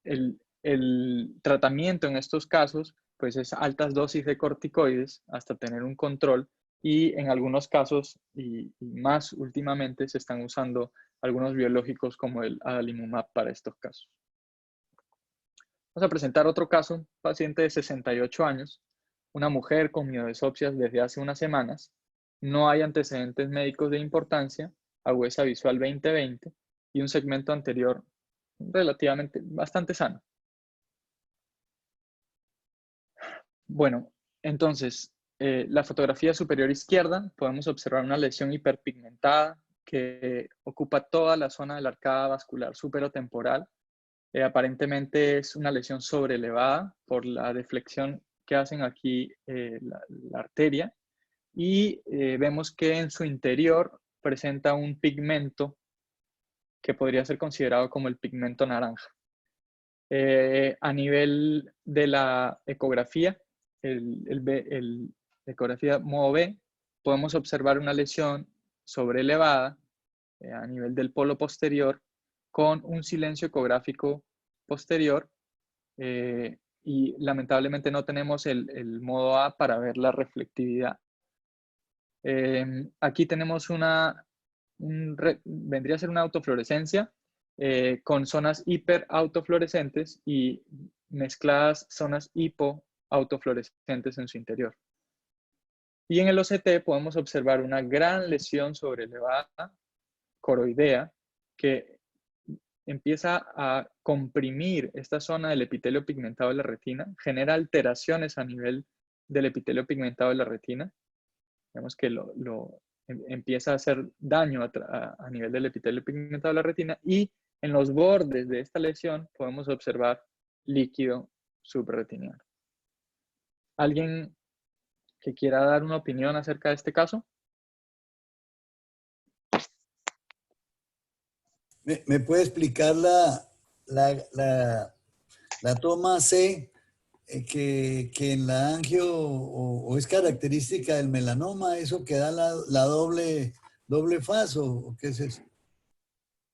El tratamiento en estos casos pues es altas dosis de corticoides hasta tener un control, y en algunos casos, y más últimamente, se están usando algunos biológicos como el adalimumab para estos casos. Vamos a presentar otro caso, un paciente de 68 años, una mujer con mioesopsias desde hace unas semanas, no hay antecedentes médicos de importancia, agudeza visual 20/20 y un segmento anterior relativamente bastante sano. Bueno, entonces, la fotografía superior izquierda podemos observar una lesión hiperpigmentada que ocupa toda la zona de la arcada vascular superotemporal. Aparentemente es una lesión sobrelevada por la deflexión que hacen aquí la arteria, y vemos que en su interior presenta un pigmento que podría ser considerado como el pigmento naranja. A nivel de la ecografía, la ecografía modo B, podemos observar una lesión sobrelevada a nivel del polo posterior con un silencio ecográfico posterior y lamentablemente no tenemos el modo A para ver la reflectividad. Aquí tenemos vendría a ser una autofluorescencia con zonas hiperautofluorescentes y mezcladas zonas hipoautofluorescentes en su interior. Y en el OCT podemos observar una gran lesión sobrelevada, coroidea, que empieza a comprimir esta zona del epitelio pigmentado de la retina, genera alteraciones a nivel del epitelio pigmentado de la retina. Vemos que empieza a hacer daño a nivel del epitelio pigmentado de la retina y en los bordes de esta lesión podemos observar líquido subretiniano. ¿Alguien que quiera dar una opinión acerca de este caso? ¿Me puede explicar la toma C que en la angio o es característica del melanoma, eso que da la doble faz o qué es eso?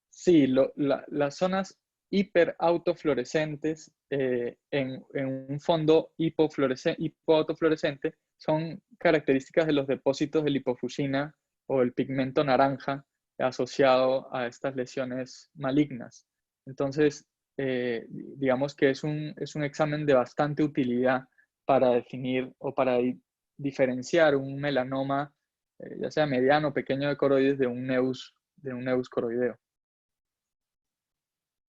Sí, las zonas hiperautofluorescentes en un fondo hipoautofluorescente son características de los depósitos de lipofuscina o el pigmento naranja asociado a estas lesiones malignas. Entonces, digamos que es un examen de bastante utilidad para definir o para diferenciar un melanoma, ya sea mediano o pequeño de coroides, de un neus coroideo.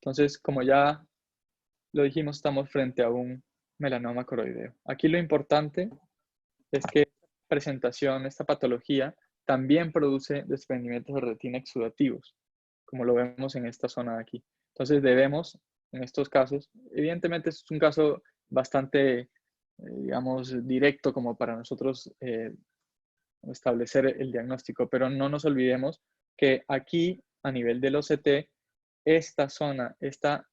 Entonces, como ya lo dijimos, estamos frente a un melanoma coroideo. Aquí lo importante es que esta presentación, esta patología, también produce desprendimientos de retina exudativos, como lo vemos en esta zona de aquí. Entonces debemos, en estos casos, evidentemente es un caso bastante, digamos, directo como para nosotros establecer el diagnóstico, pero no nos olvidemos que aquí, a nivel del OCT, esta zona, esta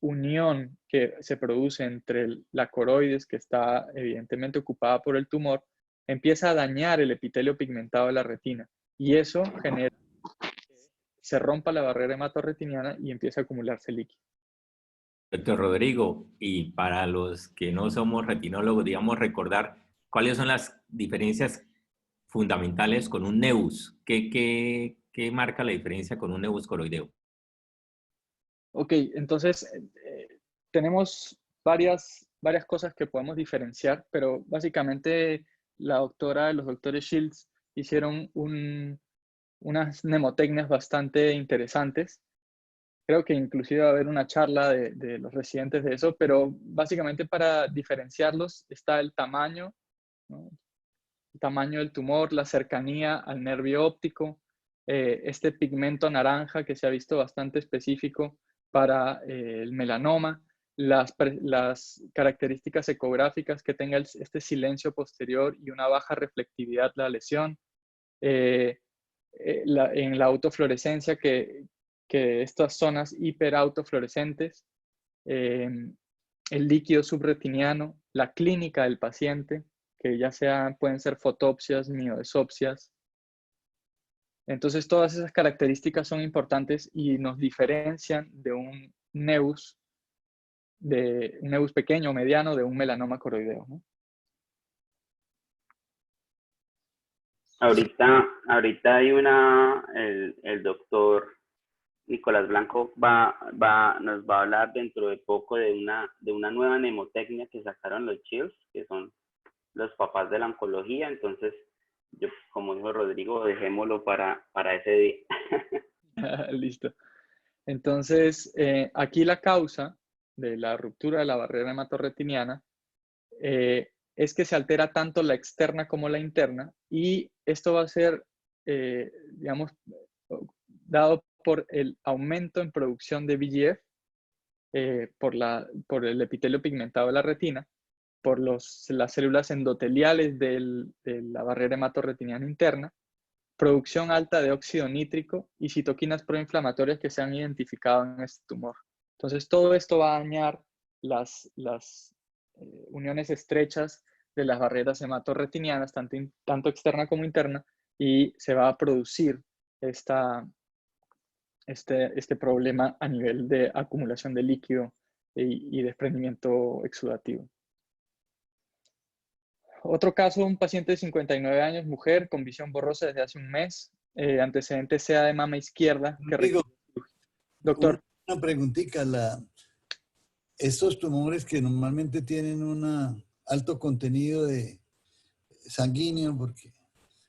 unión que se produce entre la coroides, que está evidentemente ocupada por el tumor, empieza a dañar el epitelio pigmentado de la retina y eso genera que se rompa la barrera hematorretiniana y empieza a acumularse líquido. Doctor Rodrigo, y para los que no somos retinólogos, digamos, recordar cuáles son las diferencias fundamentales con un neus. ¿Qué marca la diferencia con un neus coroideo? Ok, entonces tenemos varias cosas que podemos diferenciar, pero básicamente la doctora, los doctores Shields hicieron unas mnemotecnias bastante interesantes. Creo que inclusive va a haber una charla de los residentes de eso, pero básicamente para diferenciarlos está el tamaño, ¿no? El tamaño del tumor, la cercanía al nervio óptico, este pigmento naranja que se ha visto bastante específico para el melanoma, las características ecográficas que tenga este silencio posterior y una baja reflectividad de la lesión, en la autofluorescencia que estas zonas hiperautofluorescentes, el líquido subretiniano, la clínica del paciente, que ya pueden ser fotopsias, mioesopsias. Entonces, todas esas características son importantes y nos diferencian de un neus pequeño o mediano de un melanoma coroideo, ¿no? Ahorita hay el doctor Nicolás Blanco nos va a hablar dentro de poco de una nueva mnemotecnia que sacaron los Shields, que son los papás de la oncología. Entonces, yo, como dijo Rodrigo, dejémoslo para ese día. Listo. Entonces, aquí la causa de la ruptura de la barrera hematorretiniana es que se altera tanto la externa como la interna, y esto va a ser, digamos, dado por el aumento en producción de VEGF por el epitelio pigmentado de la retina, por las células endoteliales de la barrera hematorretiniana interna, producción alta de óxido nítrico y citoquinas proinflamatorias que se han identificado en este tumor. Entonces, todo esto va a dañar las uniones estrechas de las barreras hematorretinianas, tanto externa como interna, y se va a producir esta este problema a nivel de acumulación de líquido y desprendimiento exudativo. Otro caso, un paciente de 59 años, mujer, con visión borrosa desde hace un mes, antecedente sea de mama izquierda. Doctor. Una preguntita, estos tumores que normalmente tienen un alto contenido de sanguíneo porque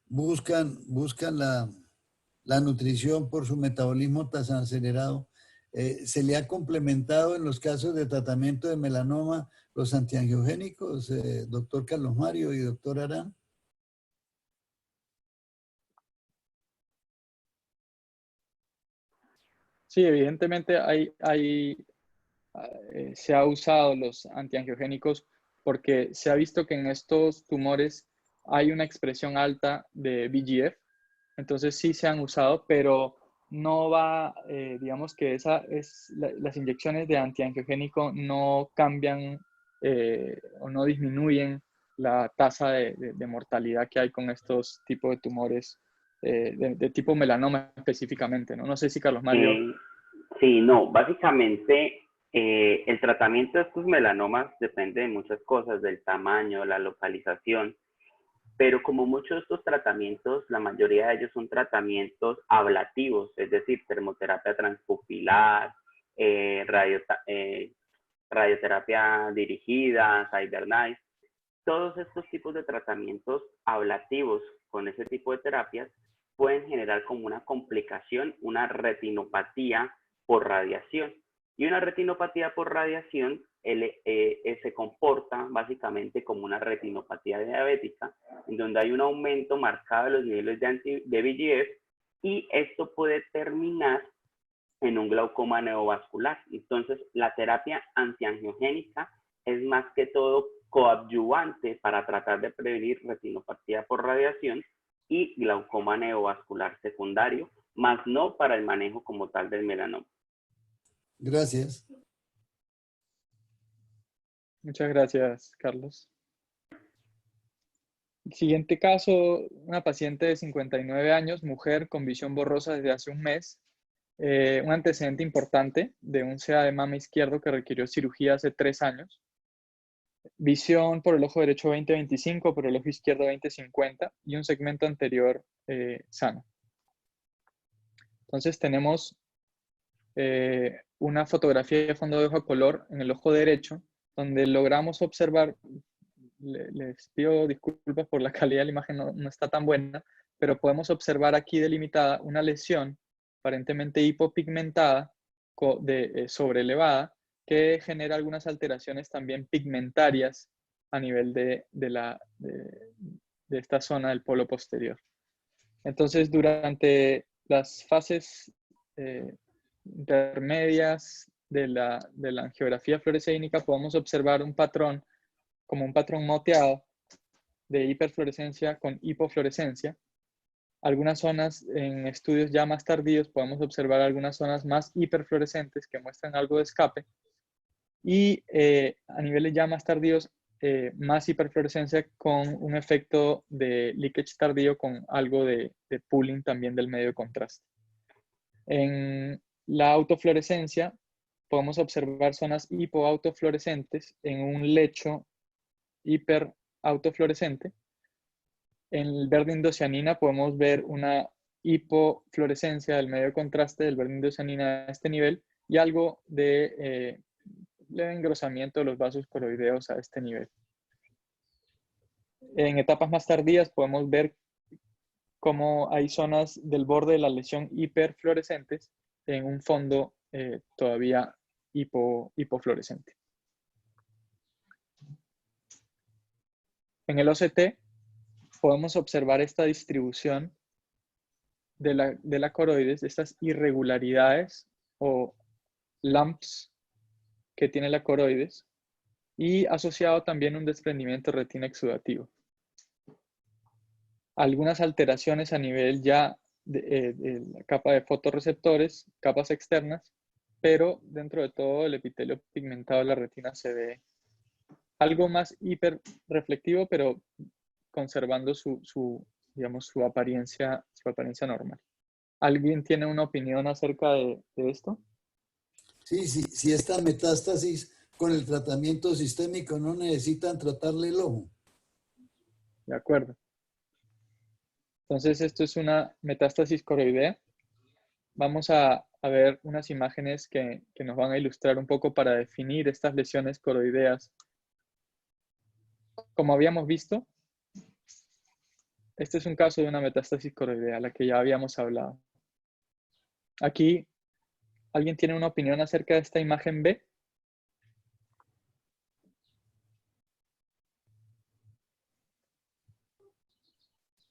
buscan la nutrición por su metabolismo tan acelerado, ¿se le ha complementado en los casos de tratamiento de melanoma los antiangiogénicos, doctor Carlos Mario y doctor Arán? Sí, evidentemente se ha usado los antiangiogénicos porque se ha visto que en estos tumores hay una expresión alta de VEGF, entonces sí se han usado, pero no va, digamos que las inyecciones de antiangiogénico no cambian o no disminuyen la tasa de mortalidad que hay con estos tipos de tumores de tipo melanoma específicamente, ¿no? No sé si Carlos Mario... Sí, no, básicamente el tratamiento de estos melanomas depende de muchas cosas, del tamaño, la localización, pero como muchos de estos tratamientos, la mayoría de ellos son tratamientos ablativos, es decir, termoterapia transpupilar, radioterapia dirigida, CyberKnife. Todos estos tipos de tratamientos ablativos con ese tipo de terapias pueden generar como una complicación, una retinopatía por radiación. Y una retinopatía por radiación se comporta básicamente como una retinopatía diabética, en donde hay un aumento marcado de los niveles de VEGF y esto puede terminar en un glaucoma neovascular. Entonces, la terapia antiangiogénica es más que todo coadyuvante para tratar de prevenir retinopatía por radiación y glaucoma neovascular secundario, más no para el manejo como tal del melanoma. Gracias. Muchas gracias, Carlos. Siguiente caso, una paciente de 59 años, mujer con visión borrosa desde hace un mes, un antecedente importante de un CA de mama izquierdo que requirió cirugía hace 3 años. Visión por el ojo derecho 20/25, por el ojo izquierdo 20/50 y un segmento anterior sano. Entonces tenemos una fotografía de fondo de ojo a color en el ojo derecho, donde logramos observar, les pido disculpas por la calidad de la imagen, no está tan buena, pero podemos observar aquí delimitada una lesión aparentemente hipopigmentada, sobrelevada, que genera algunas alteraciones también pigmentarias a nivel de esta zona del polo posterior. Entonces, durante las fases intermedias de la angiografía fluorescénica podemos observar un patrón, como un patrón moteado de hiperfluorescencia con hipofluorescencia. Algunas zonas en estudios ya más tardíos podemos observar algunas zonas más hiperfluorescentes que muestran algo de escape y a niveles ya más tardíos más hiperfluorescencia con un efecto de leakage tardío con algo de pooling también del medio de contraste. En la autofluorescencia podemos observar zonas hipoautofluorescentes en un lecho hiperautofluorescente. En el verde indocianina podemos ver una hipofluorescencia del medio de contraste del verde indocianina a este nivel y algo de leve engrosamiento de los vasos coroideos a este nivel. En etapas más tardías podemos ver cómo hay zonas del borde de la lesión hiperfluorescentes en un fondo todavía hipofluorescente. En el OCT podemos observar esta distribución de la coroides, de estas irregularidades o lumps que tiene la coroides y asociado también un desprendimiento de retina exudativo. Algunas alteraciones a nivel ya de la capa de fotorreceptores, capas externas, pero dentro de todo el epitelio pigmentado de la retina se ve algo más hiperreflectivo, pero conservando su apariencia normal. ¿Alguien tiene una opinión acerca de esto? Sí, sí, si esta metástasis con el tratamiento sistémico no necesitan tratarle el ojo. De acuerdo. Entonces, esto es una metástasis coroidea. Vamos a ver unas imágenes que nos van a ilustrar un poco para definir estas lesiones coroideas. Como habíamos visto, este es un caso de una metástasis coroidea, la que ya habíamos hablado. Aquí, ¿alguien tiene una opinión acerca de esta imagen B?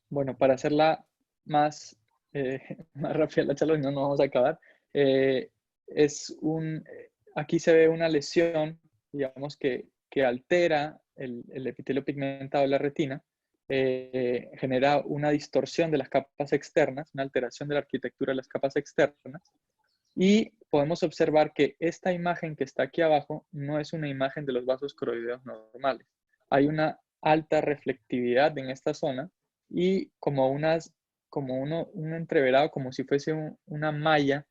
Bueno, para hacerla más, más rápida la charla, no nos vamos a acabar. Aquí se ve una lesión, digamos, que altera el epitelio pigmentado de la retina, genera una distorsión de las capas externas, una alteración de la arquitectura de las capas externas, y podemos observar que esta imagen que está aquí abajo no es una imagen de los vasos coroideos normales. Hay una alta reflectividad en esta zona y como un entreverado, como si fuese una malla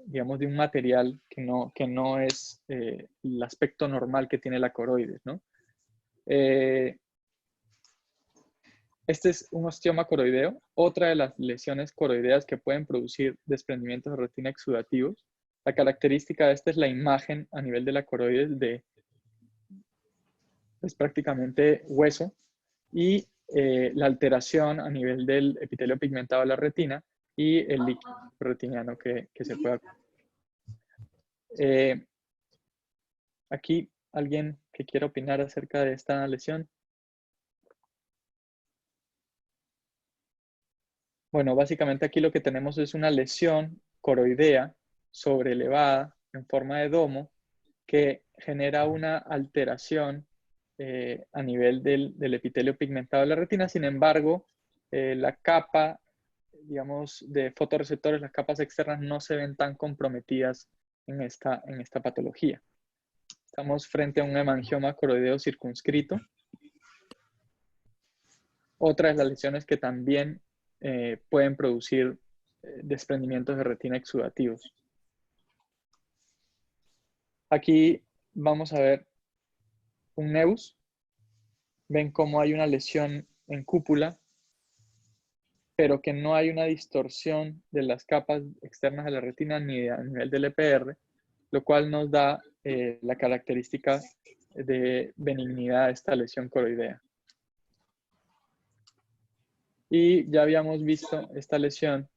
digamos, de un material que no es el aspecto normal que tiene la coroides, ¿no? Este es un osteoma coroideo, otra de las lesiones coroideas que pueden producir desprendimientos de retina exudativos. La característica de esta es la imagen a nivel de la coroides es prácticamente hueso, y la alteración a nivel del epitelio pigmentado de la retina y el líquido retiniano que se pueda. Aquí, ¿alguien que quiera opinar acerca de esta lesión? Bueno, básicamente aquí lo que tenemos es una lesión coroidea sobreelevada en forma de domo que genera una alteración a nivel del epitelio pigmentado de la retina. Sin embargo, la capa, digamos, de fotorreceptores, las capas externas no se ven tan comprometidas en esta patología. Estamos frente a un hemangioma coroideo circunscrito. Otra de las lesiones que también pueden producir desprendimientos de retina exudativos. Aquí vamos a ver un nevus. Ven cómo hay una lesión en cúpula, pero que no hay una distorsión de las capas externas de la retina ni a nivel del EPR, lo cual nos da la característica de benignidad de esta lesión coroidea. Y ya habíamos visto esta lesión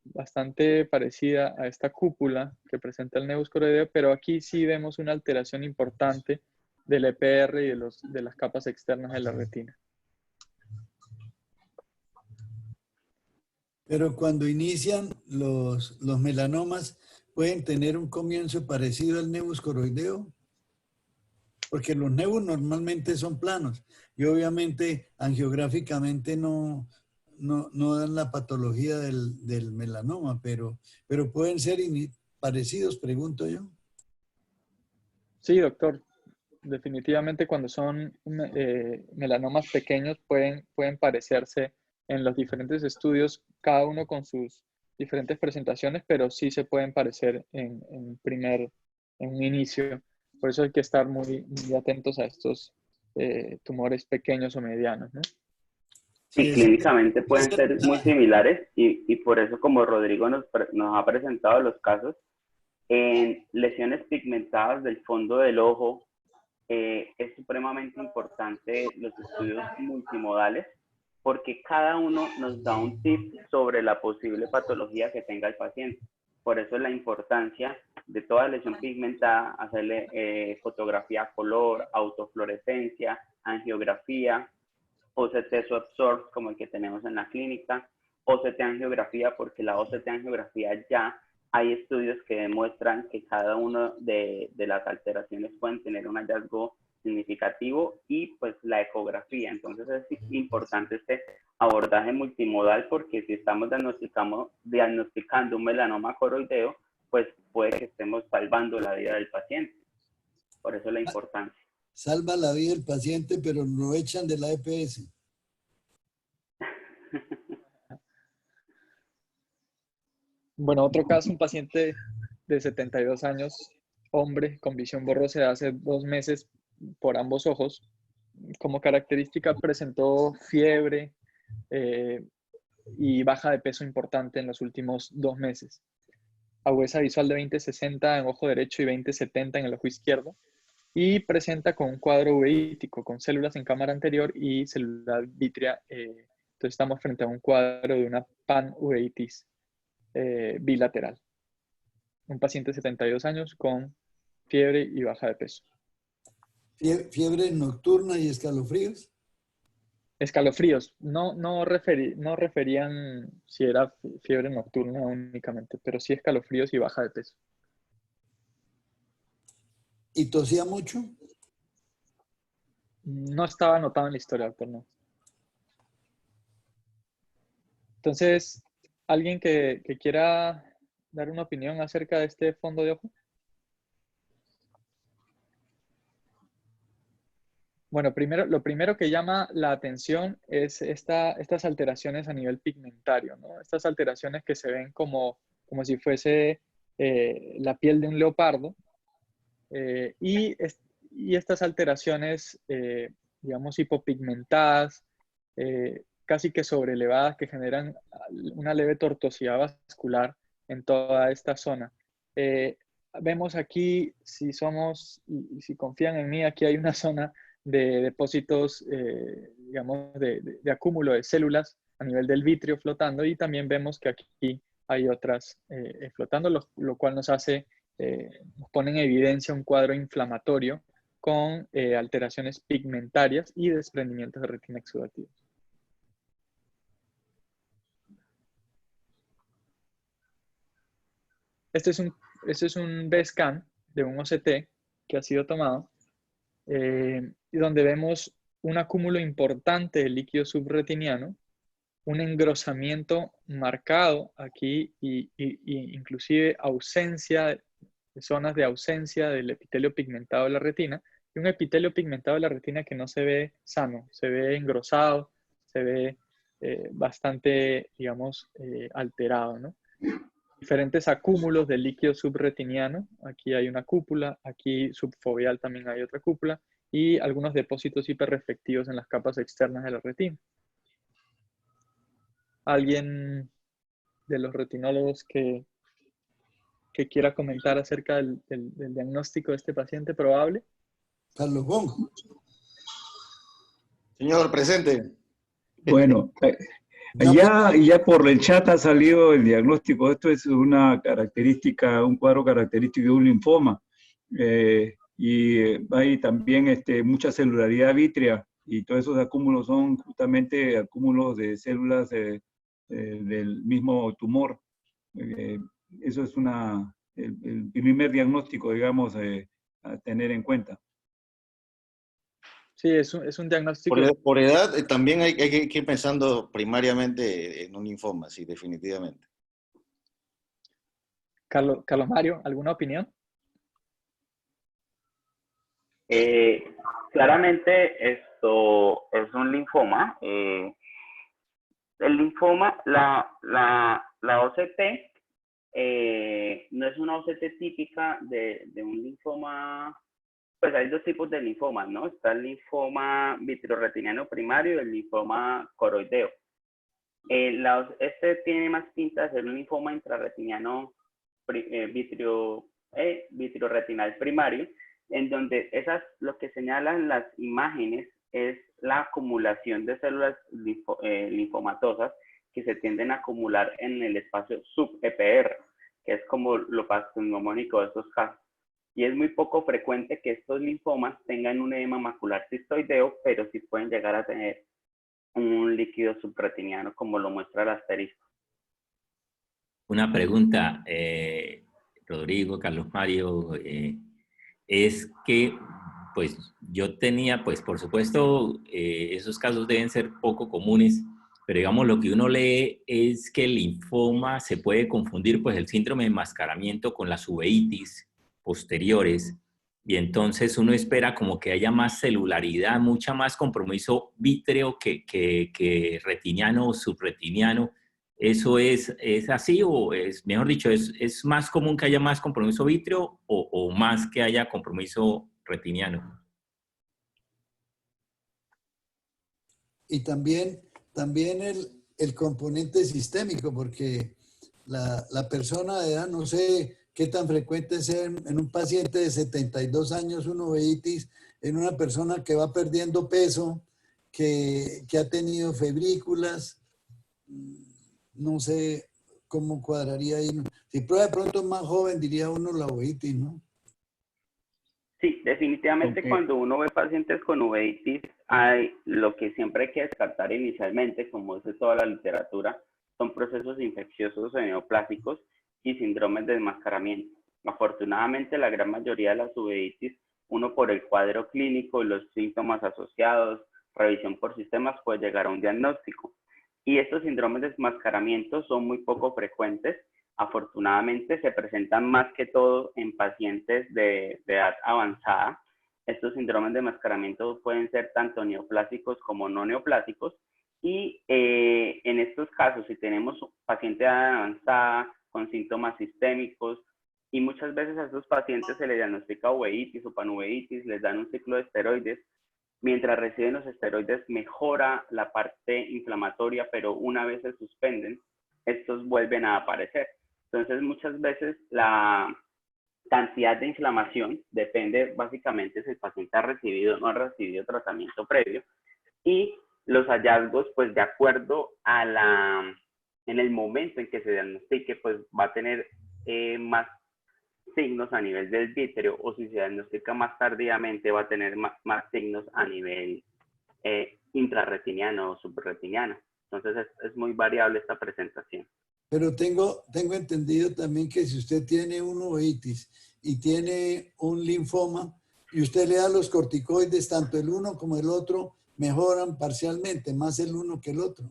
bastante parecida a esta cúpula que presenta el nevus coroideo, pero aquí sí vemos una alteración importante del EPR y de las capas externas de la retina. Pero cuando inician los melanomas, ¿pueden tener un comienzo parecido al nevus coroideo? Porque los nevus normalmente son planos y obviamente angiográficamente no dan la patología del melanoma, pero pueden ser parecidos, pregunto yo. Sí, doctor. Definitivamente cuando son melanomas pequeños pueden parecerse en los diferentes estudios, cada uno con sus diferentes presentaciones, pero sí se pueden parecer en un inicio. Por eso hay que estar muy atentos a estos tumores pequeños o medianos, ¿no? Sí, clínicamente pueden ser muy similares y por eso, como Rodrigo nos ha presentado los casos, en lesiones pigmentadas del fondo del ojo, es supremamente importante los estudios multimodales porque cada uno nos da un tip sobre la posible patología que tenga el paciente. Por eso es la importancia de toda lesión pigmentada, hacerle fotografía a color, autofluorescencia, angiografía, OCT Absorb como el que tenemos en la clínica, OCT angiografía, porque la OCT angiografía ya hay estudios que demuestran que cada una de las alteraciones pueden tener un hallazgo significativo, y pues la ecografía. Entonces es importante este abordaje multimodal porque si estamos diagnosticando un melanoma coroideo, pues puede que estemos salvando la vida del paciente. Por eso la importancia. Salva la vida del paciente, pero lo echan de la EPS. Bueno, otro caso, un paciente de 72 años, hombre con visión borrosa de hace 2 meses por ambos ojos. Como característica presentó fiebre y baja de peso importante en los últimos 2 meses. Agudeza visual de 20/60 en ojo derecho y 20/70 en el ojo izquierdo. Y presenta con un cuadro uveítico, con células en cámara anterior y célula vítrea. Entonces estamos frente a un cuadro de una panuveitis bilateral. Un paciente de 72 años con fiebre y baja de peso. ¿Fiebre nocturna y escalofríos? Escalofríos. No referían si era fiebre nocturna únicamente, pero sí escalofríos y baja de peso. ¿Y tosía mucho? No estaba anotado en la historia, doctor, no. Entonces, ¿alguien que quiera dar una opinión acerca de este fondo de ojo? Bueno, lo primero que llama la atención es estas alteraciones a nivel pigmentario, ¿no? Estas alteraciones que se ven como si fuese la piel de un leopardo. Y estas alteraciones, digamos, hipopigmentadas, casi que sobrelevadas, que generan una leve tortuosidad vascular en toda esta zona. Vemos aquí, si confían en mí, aquí hay una zona de depósitos, digamos, de acúmulo de células a nivel del vitrio flotando, y también vemos que aquí hay otras flotando, lo cual nos pone en evidencia un cuadro inflamatorio con alteraciones pigmentarias y desprendimientos de retina exudativos. Este es un B-scan de un OCT que ha sido tomado, y donde vemos un acúmulo importante de líquido subretiniano, un engrosamiento marcado aquí y inclusive zonas de ausencia del epitelio pigmentado de la retina, y un epitelio pigmentado de la retina que no se ve sano, se ve engrosado, se ve bastante, digamos, alterado, ¿no? Diferentes acúmulos de líquido subretiniano, aquí hay una cúpula, aquí subfoveal también hay otra cúpula, y algunos depósitos hiperreflectivos en las capas externas de la retina. ¿Alguien de los retinólogos que quiera comentar acerca del diagnóstico de este paciente probable? Carlos Bon. Señor, presente. Bueno, ya por el chat ha salido el diagnóstico. Esto es una característica, un cuadro característico de un linfoma. Y hay también mucha celularidad vítrea, y todos esos acúmulos son justamente acúmulos de células del mismo tumor. Eso es el primer diagnóstico, digamos, a tener en cuenta. Sí, es un diagnóstico. Por edad, también hay que ir pensando primariamente en un linfoma, sí, definitivamente. Carlos Mario, ¿alguna opinión? Claramente esto es un linfoma. El linfoma, la OCT, no es una OCT típica de un linfoma. Pues hay dos tipos de linfomas, ¿no? Está el linfoma vitreoretiniano primario y el linfoma coroideo. Este tiene más pinta de ser un linfoma intrarretiniano vitreoretinal primario, en donde lo que señalan las imágenes es la acumulación de células linfomatosas que se tienden a acumular en el espacio sub-EPR, que es como lo patognomónico de estos casos. Y es muy poco frecuente que estos linfomas tengan un edema macular cistoideo, pero sí pueden llegar a tener un líquido subretiniano, como lo muestra el asterisco. Una pregunta, Rodrigo, Carlos Mario, es que, pues, yo tenía, pues, por supuesto, esos casos deben ser poco comunes, pero digamos, lo que uno lee es que el linfoma se puede confundir, pues, el síndrome de enmascaramiento con las uveitis posteriores, y entonces uno espera como que haya más celularidad, mucha más compromiso vítreo que retiniano o subretiniano, ¿Eso es así o es, mejor dicho, es más común que haya más compromiso vítreo o más que haya compromiso retiniano? Y también el componente sistémico, porque la persona de edad, no sé qué tan frecuente sea en un paciente de 72 años una uveitis, en una persona que va perdiendo peso, que ha tenido febrículas, no sé cómo cuadraría ahí. Si prueba de pronto más joven, diría uno la uveitis, ¿no? Sí, definitivamente Ok. cuando uno ve pacientes con uveitis, hay lo que siempre hay que descartar inicialmente, como dice toda la literatura, son procesos infecciosos o neoplásicos y síndromes de desmascaramiento. Afortunadamente, la gran mayoría de las uveitis, uno por el cuadro clínico y los síntomas asociados, revisión por sistemas, puede llegar a un diagnóstico. Y estos síndromes de desmascaramiento son muy poco frecuentes. Afortunadamente se presentan más que todo en pacientes de edad avanzada. Estos síndromes de enmascaramiento pueden ser tanto neoplásicos como no neoplásicos. Y en estos casos, si tenemos paciente de edad avanzada con síntomas sistémicos, y muchas veces a estos pacientes se les diagnostica uveitis o panuveitis, les dan un ciclo de esteroides. Mientras reciben los esteroides mejora la parte inflamatoria, pero una vez se suspenden, estos vuelven a aparecer. Entonces, muchas veces la cantidad de inflamación depende básicamente si el paciente ha recibido o no ha recibido tratamiento previo, y los hallazgos, pues de acuerdo a en el momento en que se diagnostique, pues va a tener más signos a nivel del vítreo, o si se diagnostica más tardíamente va a tener más signos a nivel intrarretiniano o subretiniano. Entonces es muy variable esta presentación. Pero tengo entendido también que si usted tiene un uveitis y tiene un linfoma y usted le da los corticoides, tanto el uno como el otro mejoran parcialmente, más el uno que el otro.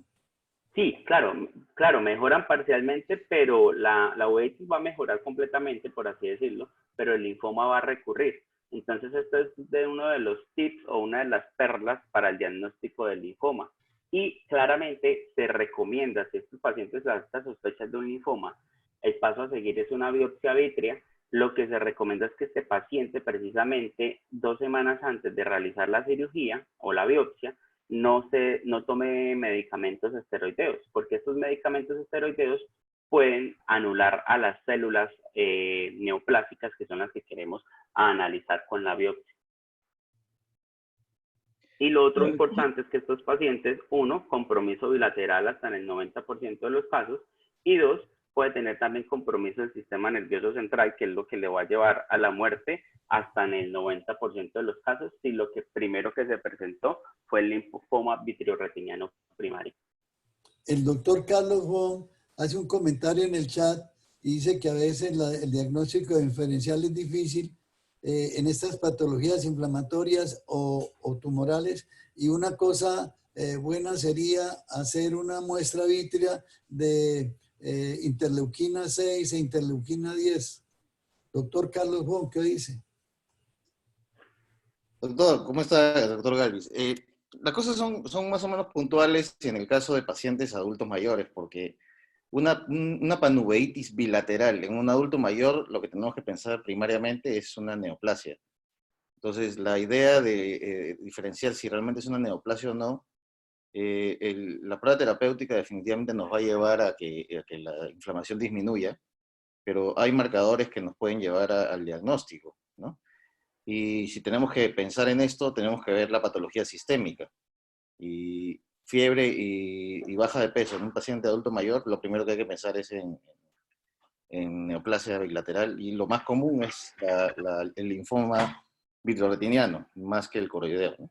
Sí, claro, mejoran parcialmente, pero la uveitis va a mejorar completamente, por así decirlo, pero el linfoma va a recurrir. Entonces, esto es de uno de los tips o una de las perlas para el diagnóstico del linfoma. Y claramente se recomienda, si estos pacientes presentan sospechas de un linfoma, el paso a seguir es una biopsia vítrea. Lo que se recomienda es que este paciente, precisamente 2 semanas antes de realizar la cirugía o la biopsia, no tome medicamentos esteroideos, porque estos medicamentos esteroideos pueden anular a las células neoplásicas, que son las que queremos analizar con la biopsia. Y lo otro importante es que estos pacientes, uno, compromiso bilateral hasta en el 90% de los casos, y dos, puede tener también compromiso del sistema nervioso central, que es lo que le va a llevar a la muerte hasta en el 90% de los casos, si lo que primero que se presentó fue el linfoma vitreoretiniano primario. El doctor Carlos Wong hace un comentario en el chat y dice que a veces el diagnóstico diferencial es difícil en estas patologías inflamatorias o tumorales, y una cosa buena sería hacer una muestra vítrea de interleuquina 6 e interleuquina 10. Doctor Carlos Wong, ¿qué dice? Doctor, ¿cómo está, doctor Galvis? Las cosas son más o menos puntuales en el caso de pacientes adultos mayores, porque una panuveitis bilateral en un adulto mayor, lo que tenemos que pensar primariamente es una neoplasia. Entonces, la idea de diferenciar si realmente es una neoplasia o no, la prueba terapéutica definitivamente nos va a llevar a que la inflamación disminuya, pero hay marcadores que nos pueden llevar al diagnóstico, ¿no? Y si tenemos que pensar en esto, tenemos que ver la patología sistémica. Y fiebre y baja de peso en un paciente adulto mayor, lo primero que hay que pensar es en neoplasia bilateral, y lo más común es el linfoma vitreoretiniano, más que el coroideo, ¿no?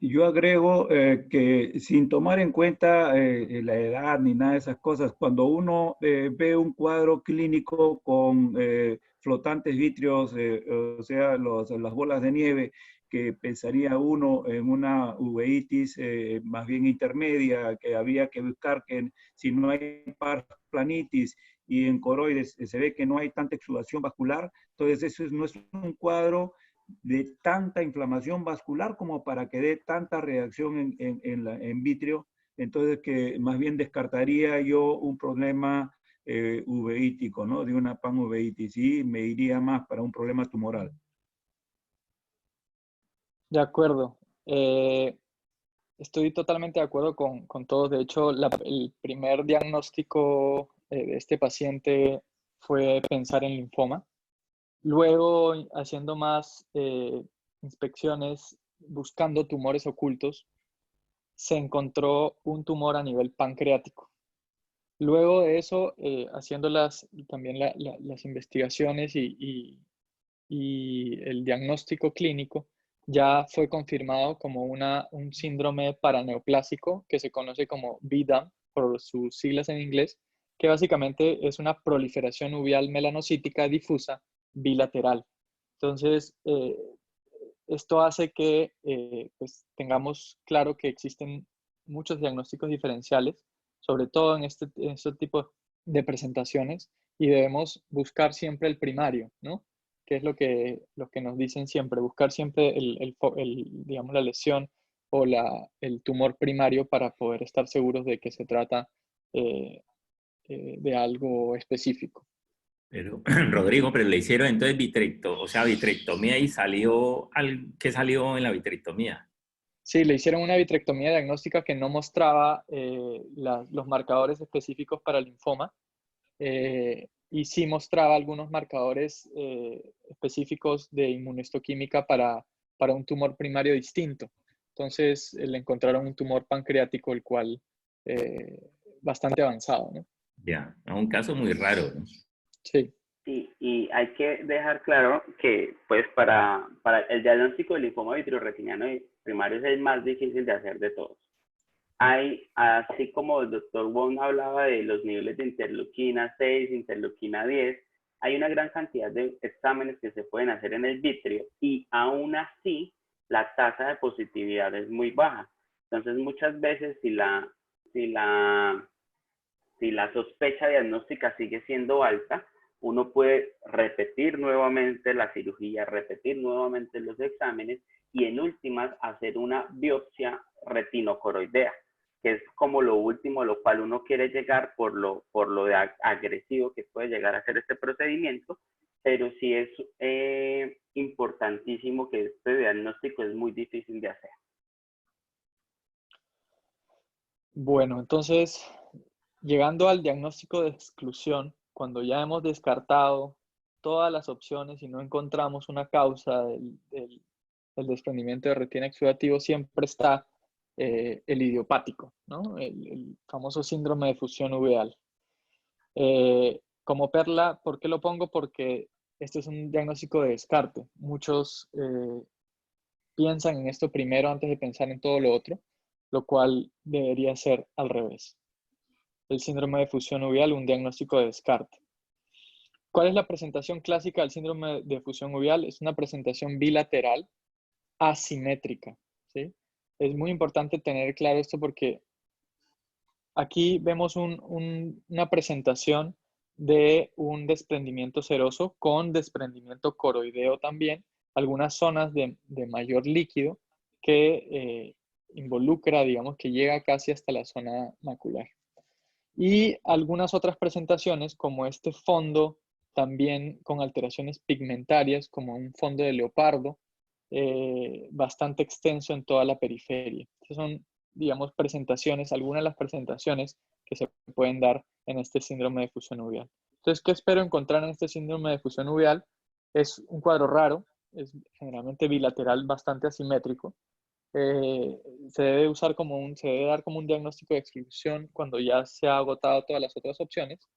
Yo agrego que sin tomar en cuenta la edad ni nada de esas cosas, cuando uno ve un cuadro clínico con flotantes vítreos, o sea, las bolas de nieve, que pensaría uno en una uveitis más bien intermedia, que había que buscar que si no hay pars planitis y en coroides se ve que no hay tanta exudación vascular, entonces eso no es un cuadro de tanta inflamación vascular como para que dé tanta reacción en vitrio entonces que más bien descartaría yo un problema uveítico, ¿no? De una panuveitis, y me iría más para un problema tumoral. De acuerdo. Estoy totalmente de acuerdo con todos. De hecho, el primer diagnóstico de este paciente fue pensar en linfoma. Luego, haciendo más inspecciones, buscando tumores ocultos, se encontró un tumor a nivel pancreático. Luego de eso, haciendo también las investigaciones y el diagnóstico clínico, ya fue confirmado como un síndrome paraneoplásico que se conoce como VDAM por sus siglas en inglés, que básicamente es una proliferación uveal melanocítica difusa bilateral. Entonces, esto hace que pues tengamos claro que existen muchos diagnósticos diferenciales, sobre todo en este tipo de presentaciones, y debemos buscar siempre el primario, ¿no? Que es lo que nos dicen siempre, buscar siempre digamos, la lesión o el tumor primario para poder estar seguros de que se trata de algo específico. Pero, Rodrigo, pero le hicieron entonces vitrectomía y salió, ¿qué salió en la vitrectomía? Sí, le hicieron una vitrectomía diagnóstica que no mostraba los marcadores específicos para linfoma, y sí mostraba algunos marcadores específicos de inmunohistoquímica para un tumor primario distinto. Entonces, le encontraron un tumor pancreático, el cual bastante avanzado, ¿no? Ya, un caso muy raro, ¿no? Sí. Y hay que dejar claro que, pues, para el diagnóstico del linfoma vitreoretiniano primario es el más difícil de hacer de todos. Hay, así como el doctor Wong hablaba de los niveles de interleuquina 6, interleuquina 10, hay una gran cantidad de exámenes que se pueden hacer en el vítreo y aún así la tasa de positividad es muy baja. Entonces, muchas veces si la sospecha diagnóstica sigue siendo alta, uno puede repetir nuevamente la cirugía, repetir nuevamente los exámenes y en últimas hacer una biopsia retinocoroidea, que es como lo último a lo cual uno quiere llegar por lo de agresivo que puede llegar a ser este procedimiento, pero sí es importantísimo que este diagnóstico es muy difícil de hacer. Bueno, entonces, llegando al diagnóstico de exclusión, cuando ya hemos descartado todas las opciones y no encontramos una causa del desprendimiento de retina exudativo, siempre está el idiopático, ¿no? El famoso síndrome de fusión uveal. Como perla, ¿por qué lo pongo? Porque este es un diagnóstico de descarte. Muchos piensan en esto primero antes de pensar en todo lo otro, lo cual debería ser al revés. El síndrome de fusión uveal, un diagnóstico de descarte. ¿Cuál es la presentación clásica del síndrome de fusión uveal? Es una presentación bilateral asimétrica, ¿sí? Es muy importante tener claro esto porque aquí vemos una presentación de un desprendimiento seroso con desprendimiento coroideo también, algunas zonas de mayor líquido que involucra, digamos, que llega casi hasta la zona macular. Y algunas otras presentaciones, como este fondo, también con alteraciones pigmentarias, como un fondo de leopardo, bastante extenso en toda la periferia. Estas son, digamos, presentaciones, algunas de las presentaciones que se pueden dar en este síndrome de fusión uveal. Entonces, ¿qué espero encontrar en este síndrome de fusión uveal? Es un cuadro raro, es generalmente bilateral, bastante asimétrico. Se debe dar como un diagnóstico de exclusión cuando ya se ha agotado todas las otras opciones.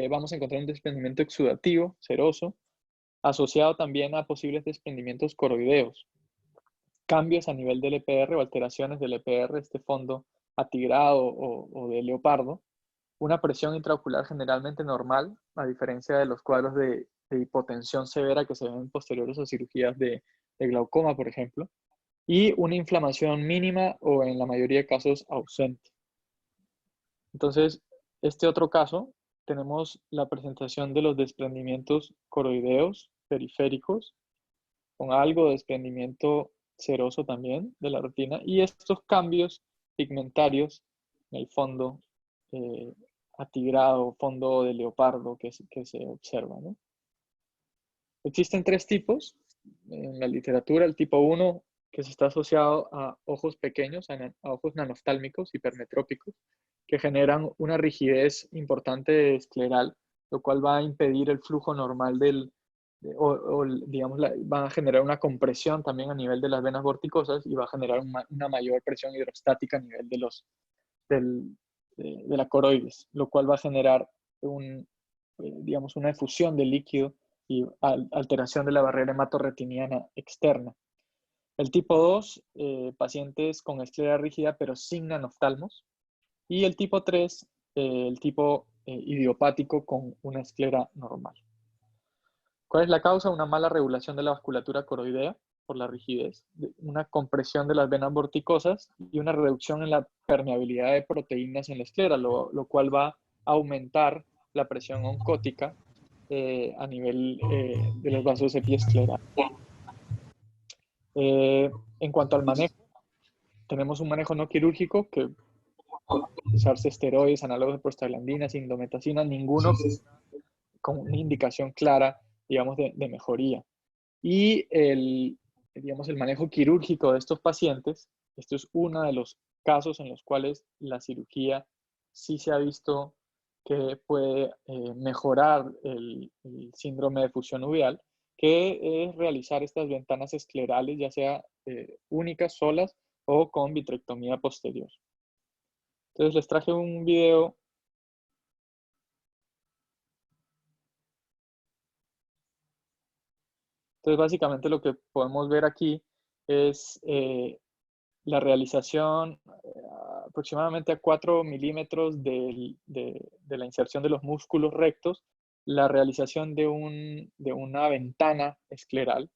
Vamos a encontrar un desprendimiento exudativo, seroso, asociado también a posibles desprendimientos coroideos, cambios a nivel del EPR o alteraciones del EPR, este fondo atigrado o de leopardo, una presión intraocular generalmente normal, a diferencia de los cuadros de hipotensión severa que se ven posteriores a cirugías de glaucoma, por ejemplo, y una inflamación mínima o en la mayoría de casos ausente. Entonces, este otro caso, tenemos la presentación de los desprendimientos coroideos periféricos, con algo de desprendimiento seroso también de la retina, y estos cambios pigmentarios el fondo atigrado, fondo de leopardo que se observa, ¿no? Existen 3 tipos en la literatura. El tipo 1, que se está asociado a ojos pequeños, a ojos nanoftálmicos, hipermetrópicos, que generan una rigidez importante escleral, lo cual va a impedir el flujo normal digamos, va a generar una compresión también a nivel de las venas vorticosas y va a generar una mayor presión hidrostática a nivel de la coroides, lo cual va a generar digamos, una efusión de líquido y alteración de la barrera hematorretiniana externa. El tipo 2, pacientes con esclera rígida pero sin nanoftalmos. Y el tipo 3, el tipo idiopático con una esclera normal. ¿Cuál es la causa? Una mala regulación de la vasculatura coroidea por la rigidez, una compresión de las venas vorticosas y una reducción en la permeabilidad de proteínas en la esclera, lo cual va a aumentar la presión oncótica a nivel de los vasos epiesclerales. En cuanto al manejo, tenemos un manejo no quirúrgico que usarse esteroides, análogos de prostaglandinas, indometacina, ninguno con una indicación clara, digamos, de mejoría. Y digamos, el manejo quirúrgico de estos pacientes, esto es uno de los casos en los cuales la cirugía sí se ha visto que puede mejorar el síndrome de fusión uveal, que es realizar estas ventanas esclerales, ya sea únicas, solas, o con vitrectomía posterior. Entonces les traje un video. Entonces básicamente lo que podemos ver aquí es la realización aproximadamente a 4 milímetros de la inserción de los músculos rectos, la realización de una ventana escleral.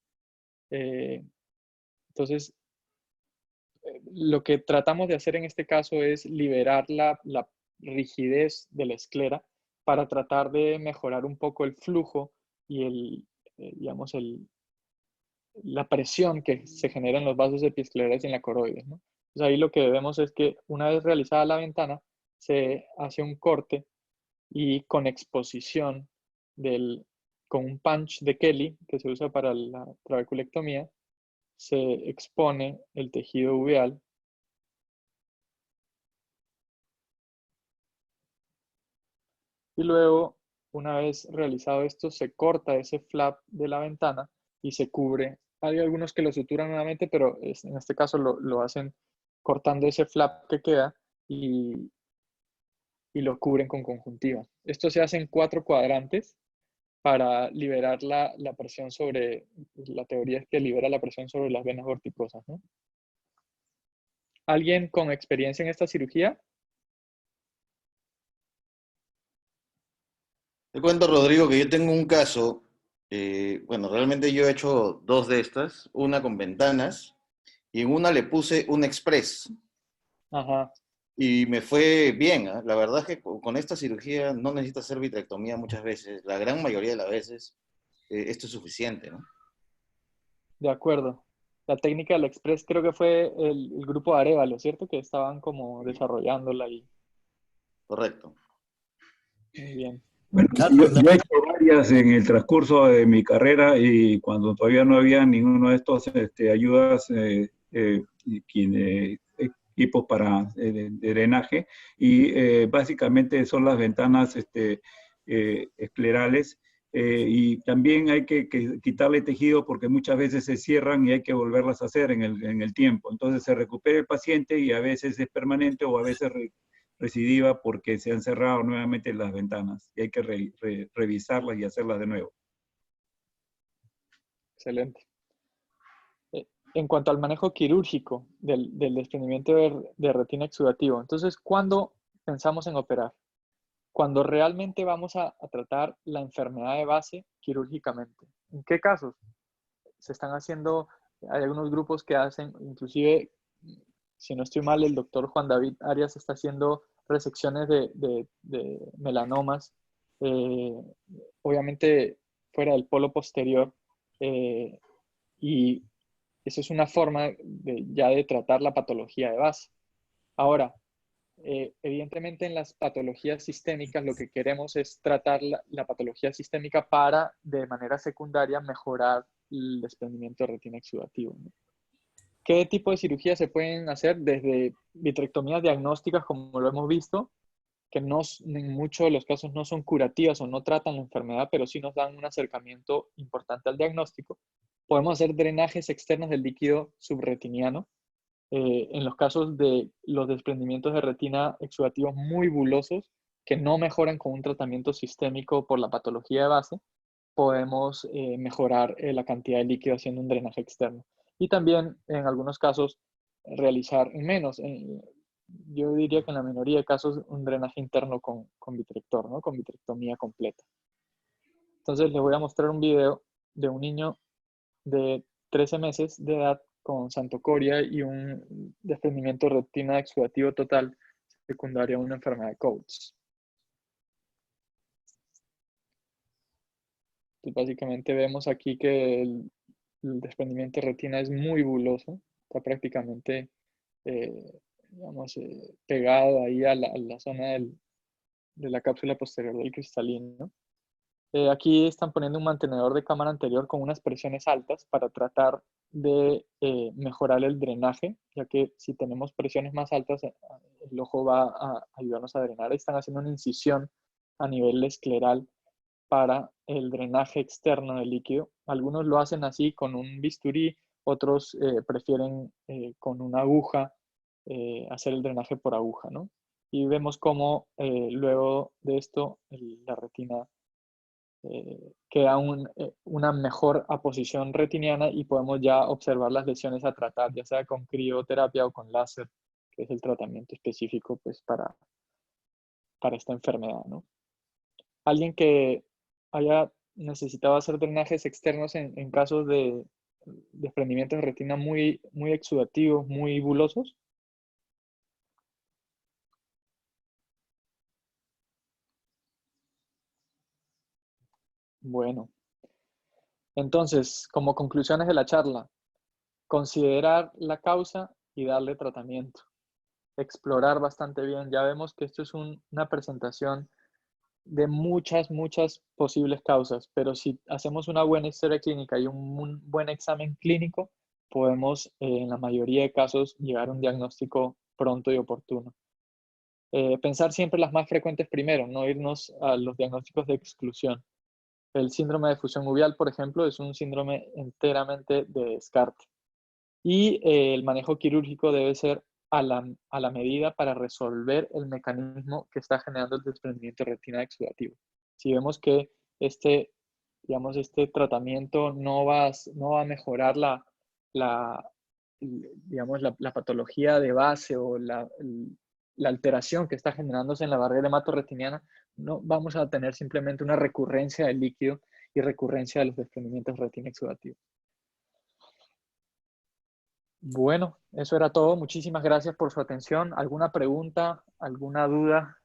Entonces, lo que tratamos de hacer en este caso es liberar la rigidez de la esclera para tratar de mejorar un poco el flujo y digamos, la presión que se genera en los vasos epiesclerales y en la coroides, ¿no? Entonces ahí lo que vemos es que una vez realizada la ventana, se hace un corte y con exposición con un punch de Kelly, que se usa para la trabeculectomía, se expone el tejido uveal y luego, una vez realizado esto, se corta ese flap de la ventana y se cubre. Hay algunos que lo suturan nuevamente, pero en este caso lo hacen cortando ese flap que queda y lo cubren con conjuntiva. Esto se hace en 4 cuadrantes para liberar la presión la teoría es que libera la presión sobre las venas vorticosas, ¿no? ¿Alguien con experiencia en esta cirugía? Te cuento, Rodrigo, que yo tengo un caso, bueno, realmente yo he hecho 2 de estas, una con ventanas y en una le puse un express. Ajá. Y me fue bien, ¿eh? La verdad es que con esta cirugía no necesitas hacer vitrectomía muchas veces, la gran mayoría de las veces esto es suficiente, ¿no? De acuerdo. La técnica del Express creo que fue el grupo Arevalo, ¿cierto? Que estaban como desarrollándola ahí. Correcto. Muy bien. Bueno, yo he hecho varias en el transcurso de mi carrera y cuando todavía no había ninguno de estos ayudas, equipos para de drenaje y básicamente son las ventanas esclerales y también hay que quitarle tejido porque muchas veces se cierran y hay que volverlas a hacer en el tiempo. Entonces se recupera el paciente y a veces es permanente o a veces recidiva porque se han cerrado nuevamente las ventanas y hay que revisarlas y hacerlas de nuevo. Excelente. En cuanto al manejo quirúrgico del desprendimiento de retina exudativo, entonces, ¿cuándo pensamos en operar? Cuando realmente vamos a tratar la enfermedad de base quirúrgicamente. ¿En qué casos? Se están haciendo, hay algunos grupos que hacen, inclusive, si no estoy mal, el doctor Juan David Arias está haciendo resecciones de melanomas, obviamente fuera del polo posterior, y eso es una forma ya de tratar la patología de base. Ahora, Evidentemente en las patologías sistémicas lo que queremos es tratar la patología sistémica para, de manera secundaria, mejorar el desprendimiento de retina exudativo, ¿no? ¿Qué tipo de cirugías se pueden hacer? Desde vitrectomías diagnósticas, como lo hemos visto, que en muchos de los casos no son curativas o no tratan la enfermedad, pero sí nos dan un acercamiento importante al diagnóstico. Podemos hacer drenajes externos del líquido subretiniano. En los casos de los desprendimientos de retina exudativos muy bulosos, que no mejoran con un tratamiento sistémico por la patología de base, podemos mejorar la cantidad de líquido haciendo un drenaje externo. Y también, en algunos casos, realizar yo diría que en la minoría de casos, un drenaje interno con vitrector, ¿no? Con vitrectomía completa. Entonces, les voy a mostrar un video de un niño de 13 meses de edad con santocoria y un desprendimiento de retina exudativo total secundario a una enfermedad de Coates. Entonces, básicamente vemos aquí que el desprendimiento de retina es muy buloso, está prácticamente digamos, pegado ahí a la zona de la cápsula posterior del cristalino. Aquí están poniendo un mantenedor de cámara anterior con unas presiones altas para tratar de mejorar el drenaje, ya que si tenemos presiones más altas, el ojo va a ayudarnos a drenar. Están haciendo una incisión a nivel escleral para el drenaje externo del líquido. Algunos lo hacen así con un bisturí, otros prefieren con una aguja hacer el drenaje por aguja, ¿no? Y vemos cómo luego de esto la retina queda una mejor aposición retiniana y podemos ya observar las lesiones a tratar, ya sea con crioterapia o con láser, que es el tratamiento específico pues, para esta enfermedad, ¿no? Alguien que haya necesitado hacer drenajes externos en casos de desprendimientos de retina muy exudativos, muy bulosos. Bueno, entonces, como conclusiones de la charla, considerar la causa y darle tratamiento. Explorar bastante bien. Ya vemos que esto es una presentación de muchas posibles causas, pero si hacemos una buena historia clínica y un buen examen clínico, podemos en la mayoría de casos llegar a un diagnóstico pronto y oportuno. Pensar siempre las más frecuentes primero, no irnos a los diagnósticos de exclusión. El síndrome de fusión uveal, por ejemplo, es un síndrome enteramente de descarte. Y el manejo quirúrgico debe ser a la medida para resolver el mecanismo que está generando el desprendimiento de retina exudativo. Si vemos que este tratamiento no va a mejorar la patología de base o la alteración que está generándose en la barrera hematorretiniana, no vamos a tener simplemente una recurrencia del líquido y recurrencia de los desprendimientos de retina exudativa. Bueno, eso era todo. Muchísimas gracias por su atención. ¿Alguna pregunta, alguna duda